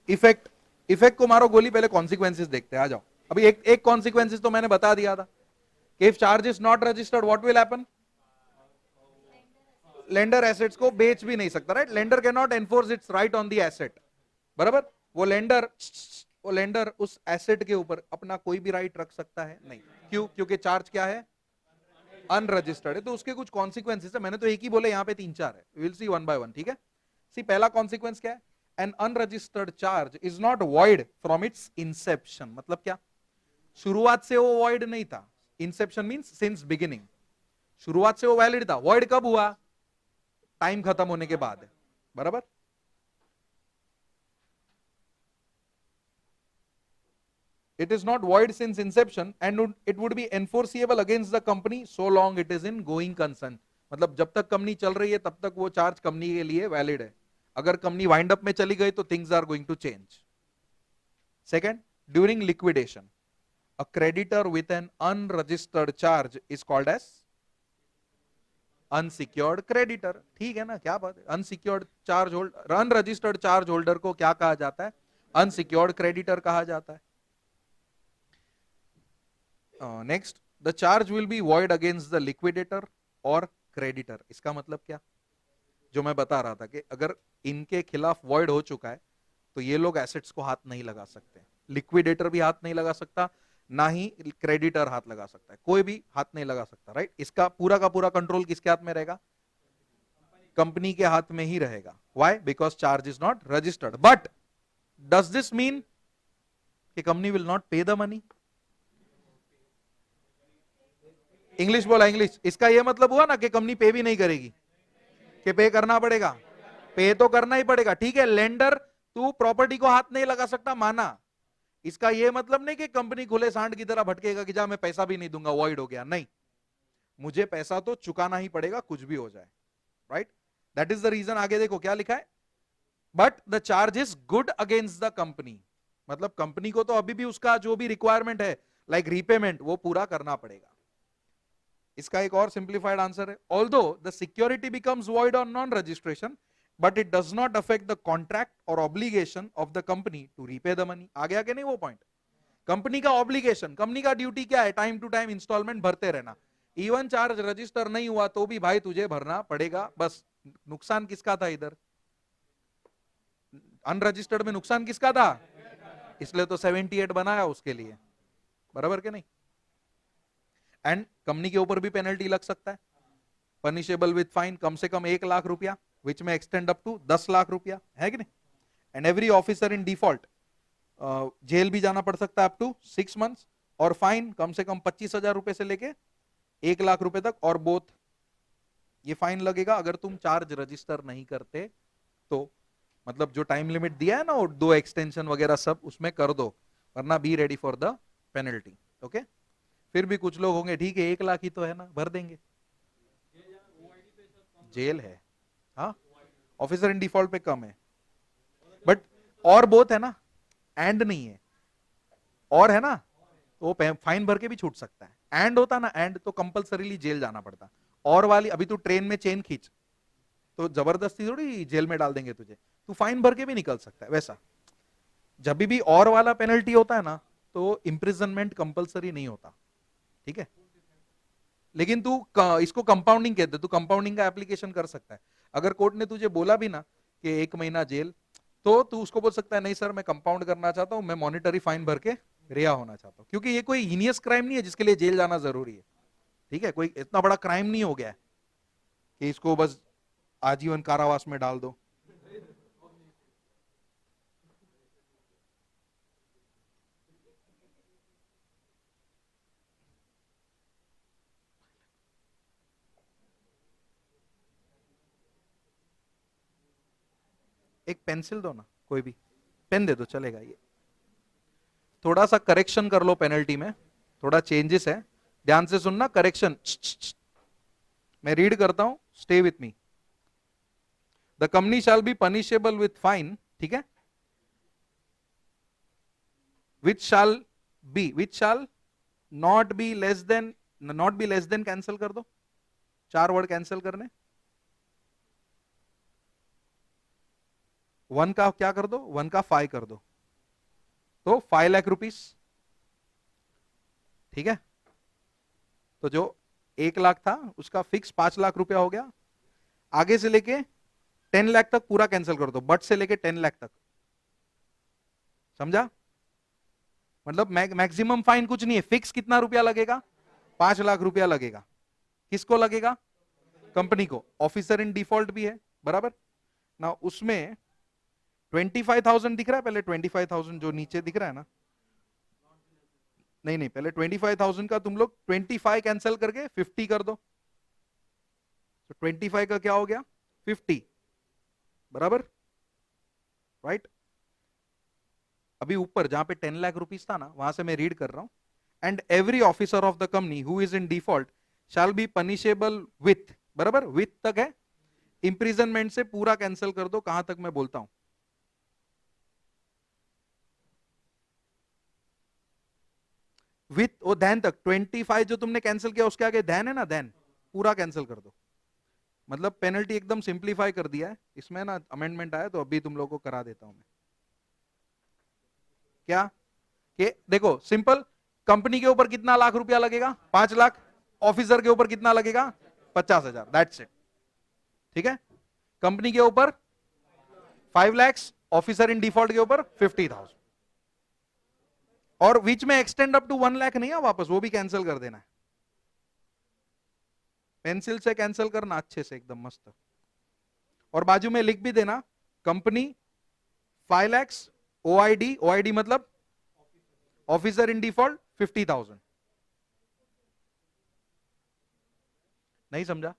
इफेक्ट। इफेक्ट को मारो गोली, पहले कॉन्सिक्वेंसेस देखते हैं। आ जाओ, अभी एक एक कॉन्सिक्वेंसेस तो मैंने बता दिया था कि if charge is not registered what will happen, lender assets को बेच भी नहीं सकता, right. Lender can not enforce it's right on the asset, बराबर। वो लेंडर उस एसेट के ऊपर अपना कोई भी राइट रख सकता है नहीं। क्यों? क्योंकि चार्ज क्या है, अनरजिस्टर्ड है। तो उसके कुछ कॉन्सिक्वेंसेस है, मैंने तो एक ही बोले, यहां पे 3-4 है, will see one by one, ठीक है। सी, पहला कॉन्सिक्वेंस क्या है, N unregistered charge is not void from its inception. मतलब क्या, शुरुआत से वो वॉइड नहीं था। इंसेप्शन मींस सिंस बिगिनिंग, शुरुआत से वो वैलिड था। वॉइड कब हुआ, टाइम खत्म होने के बाद, बराबर। It is not void since inception and it would be enforceable against the company so long it is in going concern। मतलब जब तक कंपनी चल रही है तब तक वो चार्ज कंपनी के लिए वैलिड है। अगर कंपनी वाइंड अप में चली गई तो things are going to change. Second, during liquidation a creditor with an unregistered charge is called as unsecured creditor। ठीक है ना, क्या बात है। Unsecured charge holder, unregistered charge holder को क्या कहा जाता है, अनसिक्योर्ड क्रेडिटर कहा जाता है। Next, the charge will be void against the liquidator और क्रेडिटर। इसका मतलब क्या, जो मैं बता रहा था कि अगर इनके खिलाफ वॉइड हो चुका है तो ये लोग एसेट्स को हाथ नहीं लगा सकते। लिक्विडेटर भी हाथ नहीं लगा सकता, ना ही क्रेडिटर हाथ लगा सकता है, कोई भी हाथ नहीं लगा सकता, राइट। इसका पूरा का पूरा कंट्रोल किसके हाथ में रहेगा, कंपनी के हाथ में ही रहेगा। Why, because charge is not registered. But does this mean कि कंपनी विल नॉट पे द मनी। इंग्लिश बोला, इंग्लिश। इसका यह मतलब हुआ ना कि कंपनी पे भी नहीं करेगी, कि पे करना पड़ेगा, पे तो करना ही पड़ेगा, ठीक है। लेंडर तू प्रॉपर्टी को हाथ नहीं लगा सकता, माना। इसका ये मतलब नहीं कि कंपनी खुले सांड की तरह भटकेगा कि जा मैं पैसा भी नहीं दूंगा, वॉइड हो गया, नहीं, मुझे पैसा तो चुकाना ही पड़ेगा कुछ भी हो जाए, right. That is the reason. आगे देखो क्या लिखा है, but the charge is good against the company, मतलब कंपनी को तो अभी भी उसका जो भी रिक्वायरमेंट है लाइक रीपेमेंट वो पूरा करना पड़ेगा। इसका एक और सिंप्लीफाइड आंसर है, although the security becomes void on non registration but it does not affect the contract or obligation of the company to repay the money. आगे आगे नहीं वो पॉइंट, कंपनी का ऑब्लिगेशन, कंपनी का ड्यूटी क्या है, time to time instalment भरते रहना। इवन चार्ज रजिस्टर नहीं हुआ तो भी भाई तुझे भरना पड़ेगा, बस नुकसान किसका था इधर, अनरजिस्टर्ड में नुकसान किसका था, इसलिए तो 78 बनाया उसके लिए, बराबर के नहीं। एंड कंपनी के ऊपर भी पेनल्टी लग सकता है, पनिशेबल विथ फाइन कम से कम 1 लाख रुपया, विच में एक्सटेंड अप टू 10 लाख रुपया, है कि नहीं। And every officer in default jail भी जाना पड़ सकता है अप टू 6 months, और फाइन कम से कम 25,000 रुपए से लेके 1 लाख रुपए तक, और बोथ ये फाइन लगेगा अगर तुम चार्ज रजिस्टर नहीं करते तो, मतलब जो टाइम लिमिट दिया है ना, और 2 एक्सटेंशन वगैरह सब उसमें कर दो, वरना B ready for the penalty. Okay, फिर भी कुछ लोग होंगे ठीक है 1 लाख ही तो है ना, भर देंगे, जेल है, हाँ ऑफिसर इन डिफॉल्ट पे कम है, बट और बोथ है ना, एंड नहीं है, और है ना, तो वो फाइन भर के भी छूट सकता है। एंड होता ना, एंड तो कंपलसरीली जेल जाना पड़ता, और वाली अभी तू ट्रेन में चेन खींच तो जबरदस्ती थोड़ी जेल में डाल देंगे तुझे, तू फाइन भर के भी निकल सकता है। वैसा जब भी और वाला पेनल्टी होता है ना तो इंप्रिजनमेंट कंपलसरी नहीं होता, ठीक है, लेकिन तू इसको कंपाउंडिंग कहते, तू कंपाउंडिंग का एप्लीकेशन कर सकता है। अगर कोर्ट ने तुझे बोला भी ना कि 1 महीना जेल, तो तू उसको बोल सकता है नहीं सर मैं कंपाउंड करना चाहता हूं, मैं मॉनिटरी फाइन भर के रिहा होना चाहता हूं, क्योंकि ये कोई हीनियस क्राइम नहीं है जिसके लिए जेल जाना जरूरी है, ठीक है, कोई इतना बड़ा क्राइम नहीं हो गया है कि इसको बस आजीवन कारावास में डाल दो। एक पेंसिल दो ना, कोई भी पेन दे दो चलेगा, ये थोड़ा सा करेक्शन कर लो पेनल्टी में, थोड़ा चेंजेस है, ध्यान से सुनना, करेक्शन, मैं रीड करता हूं, stay with me. The company shall be punishable with fine, ठीक है, which shall not be less than, not be less than cancel कर दो, 4 वर्ड कैंसिल करने, 1 का क्या कर दो, 1 का 5 कर दो, तो 5 लाख रुपीस, ठीक है, तो जो 1 लाख था उसका फिक्स 5 लाख रुपया हो गया, आगे से लेके 10 लाख तक पूरा कैंसिल कर दो, बट से लेके 10 लाख तक, समझा, मतलब मैक्सिमम फाइन कुछ नहीं है, फिक्स कितना रुपया लगेगा, 5 लाख रुपया लगेगा, किसको लगेगा, कंपनी को, ऑफिसर इन डिफॉल्ट भी है, बराबर ना, उसमें 25,000 दिख रहा है, पहले 25,000 जो नीचे दिख रहा है ना, नहीं नहीं पहले 25,000 का तुम लोग 25 कैंसिल करके 50 कर दो, तो 25 का क्या हो गया 50, बराबर, राइट। अभी ऊपर जहां पे 10 लाख रुपीस था ना, वहां से मैं रीड कर रहा हूं, and every officer of the company who is in default shell be punishable with, बराबर, विथ तक है, इंप्रिजनमेंट से पूरा कैंसिल कर दो, कहां तक मैं बोलता हूं, विथ वो धैन तक, 25 जो तुमने कैंसिल किया उसके आगे धैन है ना, धैन पूरा कैंसिल कर दो, मतलब पेनल्टी एकदम सिंप्लीफाई कर दिया है, इसमें ना अमेंडमेंट आया तो अभी तुम लोगों को करा देता हूं मैं, क्या कि देखो सिंपल, कंपनी के ऊपर कितना लाख रुपया लगेगा, 5 लाख, ऑफिसर के ऊपर कितना लगेगा 50,000, दैट्स इट, ठीक है, कंपनी के ऊपर 5 लाख, ऑफिसर इन डिफॉल्ट के ऊपर 50,000, और बीच में एक्सटेंड अप टू 1 लाख नहीं है वापस, वो भी कैंसिल कर देना है, पेंसिल से कैंसिल करना अच्छे से एकदम मस्त, और बाजू में लिख भी देना कंपनी 5 लाख, ओआईडी, ओआईडी मतलब ऑफिसर इन डिफॉल्ट 50,000, नहीं समझा,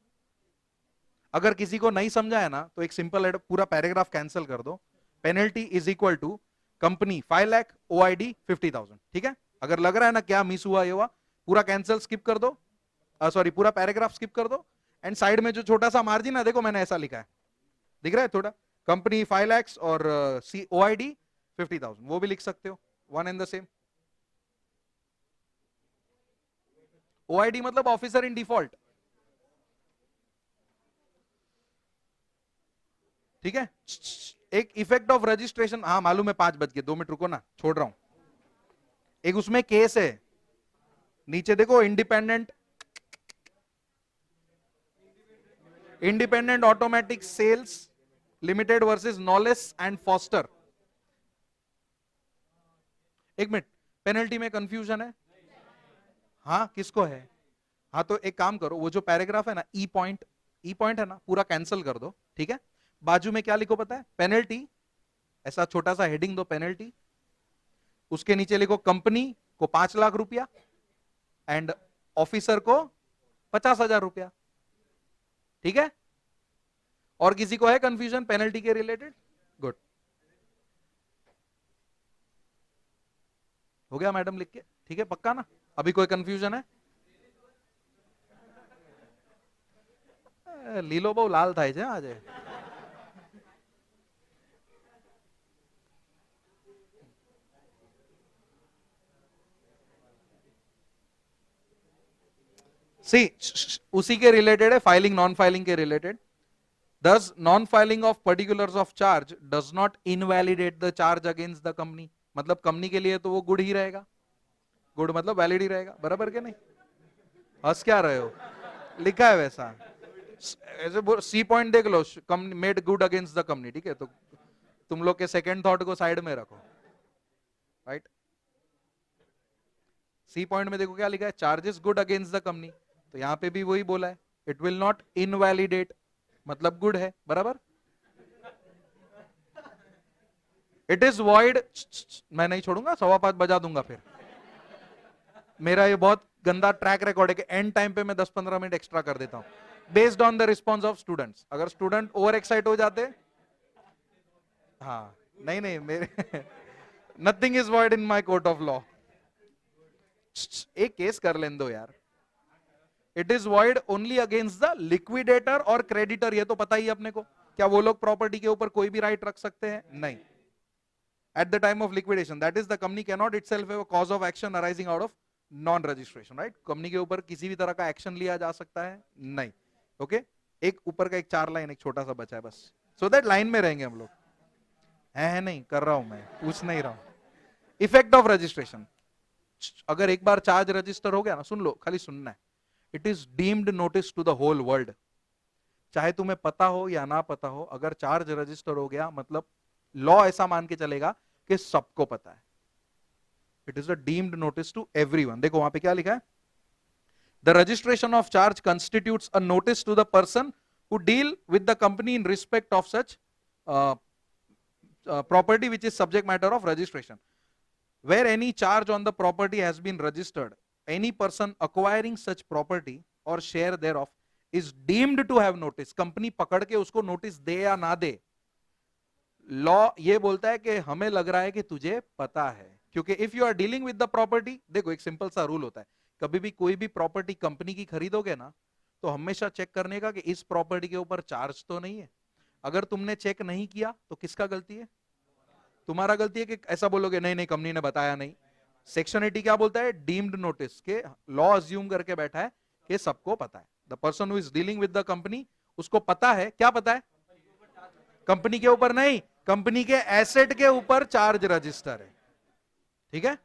अगर किसी को नहीं समझा है ना तो एक सिंपल पूरा पैराग्राफ कैंसिल कर दो, penalty is equal to company 5 lakh, OID 50,000। ठीक है, अगर लग रहा है ना क्या मिस हुआ ये हुआ, पूरा कैंसिल स्किप कर दो, सॉरी पूरा पैराग्राफ स्किप कर दो, एंड साइड में जो छोटा सा मार्जिन है देखो मैंने ऐसा लिखा है, दिख रहा है थोड़ा, कंपनी 5 लाख और सी ओआईडी 50,000, वो भी लिख सकते हो, वन एंड द सेम। ओआईडी मतलब ऑफिसर इन डिफॉल्ट। ठीक है, एक इफेक्ट ऑफ रजिस्ट्रेशन, हाँ मालूम है 5 बज गए, 2 मिनट रुको ना, छोड़ रहा हूं। एक उसमें केस है, नीचे देखो, Independent Automatic Sales Limited versus Knowles and Foster. एक मिनट, पेनल्टी में कंफ्यूजन है? हाँ किसको है? हाँ तो एक काम करो, वो जो पैराग्राफ है ना, ई पॉइंट है ना, पूरा कैंसिल कर दो। ठीक है, बाजू में क्या लिखो पता है? पेनल्टी, ऐसा छोटा सा हेडिंग दो, पेनल्टी, उसके नीचे लिखो कंपनी को 5 लाख रुपया एंड ऑफिसर को 50,000 रुपया। ठीक है, और किसी को है कंफ्यूजन पेनल्टी के रिलेटेड? गुड, हो गया मैडम लिख के? ठीक है पक्का ना? अभी कोई कंफ्यूजन है? लीलो बहु लाल થાય છે આજે। सी उसी के रिलेटेड है, फाइलिंग नॉन फाइलिंग के related. Thus, non-filing of particulars of charge does not invalidate the charge against the company। मतलब कंपनी के लिए तो वो गुड ही रहेगा, गुड मतलब वैलिड ही रहेगा, बराबर के नहीं? हंस क्या रहे हो, लिखा है वैसा, ऐसे सी पॉइंट देख लो, made good against the company. ठीक है, तो तुम लोग के सेकेंड थॉट को साइड में रखो, राइट? सी पॉइंट में देखो क्या लिखा है, charges good against the company, तो यहां पे भी वही बोला है, इट विल नॉट इनवैलिडेट, मतलब गुड है, बराबर? इट इज वॉइड, मैं नहीं छोड़ूंगा, 5:15 बजा दूंगा फिर। मेरा ये बहुत गंदा ट्रैक रिकॉर्ड है कि एंड टाइम पे मैं 10-15 मिनट एक्स्ट्रा कर देता हूं based on the response of students. अगर स्टूडेंट ओवर एक्साइट हो जाते, हाँ नहीं नहीं मेरे nothing is void in my court of law. एक केस कर लेने दो यार। It is void only against the liquidator और क्रेडिटर, ये तो पता ही है अपने को। क्या वो लोग प्रॉपर्टी के ऊपर कोई भी राइट रख सकते हैं? नहीं। At the time of liquidation, that is the company can not itself have a cause of action arising out of non registration, right? Company के ऊपर किसी भी तरह का एक्शन लिया जा सकता है? नहीं। ओके, एक ऊपर का एक 4 लाइन एक छोटा सा बचा है बस, सो दैट लाइन में रहेंगे हम लोग। है नहीं कर रहा हूं मैं, पूछ नहीं रहा हूं। इफेक्ट ऑफ रजिस्ट्रेशन, अगर एक बार चार्ज रजिस्टर हो गया ना, सुन लो, खाली सुनना है, it is deemed notice to the whole world. चाहे तुम्हें पता हो या ना पता हो, अगर चार्ज रजिस्टर हो गया मतलब लॉ ऐसा मान के चलेगा कि सबको पता है। It is a deemed notice to everyone. देखो वहां पे क्या लिखा है, the registration of charge constitutes a notice to the person who deal with the company in respect of such property which is subject matter of registration. Where any charge on the property has been registered, any person acquiring such property or share thereof is deemed to have notice। Company पकड़ के उसको notice दे या ना दे, law ये बोलता है कि हमें लग रहा है कि तुझे पता है, क्योंकि if you are dealing with the property, देखो एक सिंपल सा रूल होता है, कभी भी कोई भी प्रॉपर्टी कंपनी की खरीदोगे ना, तो हमेशा चेक करने का कि इस प्रॉपर्टी के ऊपर चार्ज तो नहीं है। अगर तुमने चेक नहीं किया तो किसका गलती है? तुम्हारा गलती है कि ऐसा बोलोगे नहीं नहीं कंपनी ने बताया नहीं। सेक्शन 80 क्या बोलता है? डीम्ड नोटिस के लॉ अज्यूम करके बैठा है कि सबको पता है। The person who is dealing with the company, उसको पता है, क्या पता है? कंपनी के ऊपर नहीं, कंपनी के एसेट के ऊपर चार्ज रजिस्टर है। ठीक है,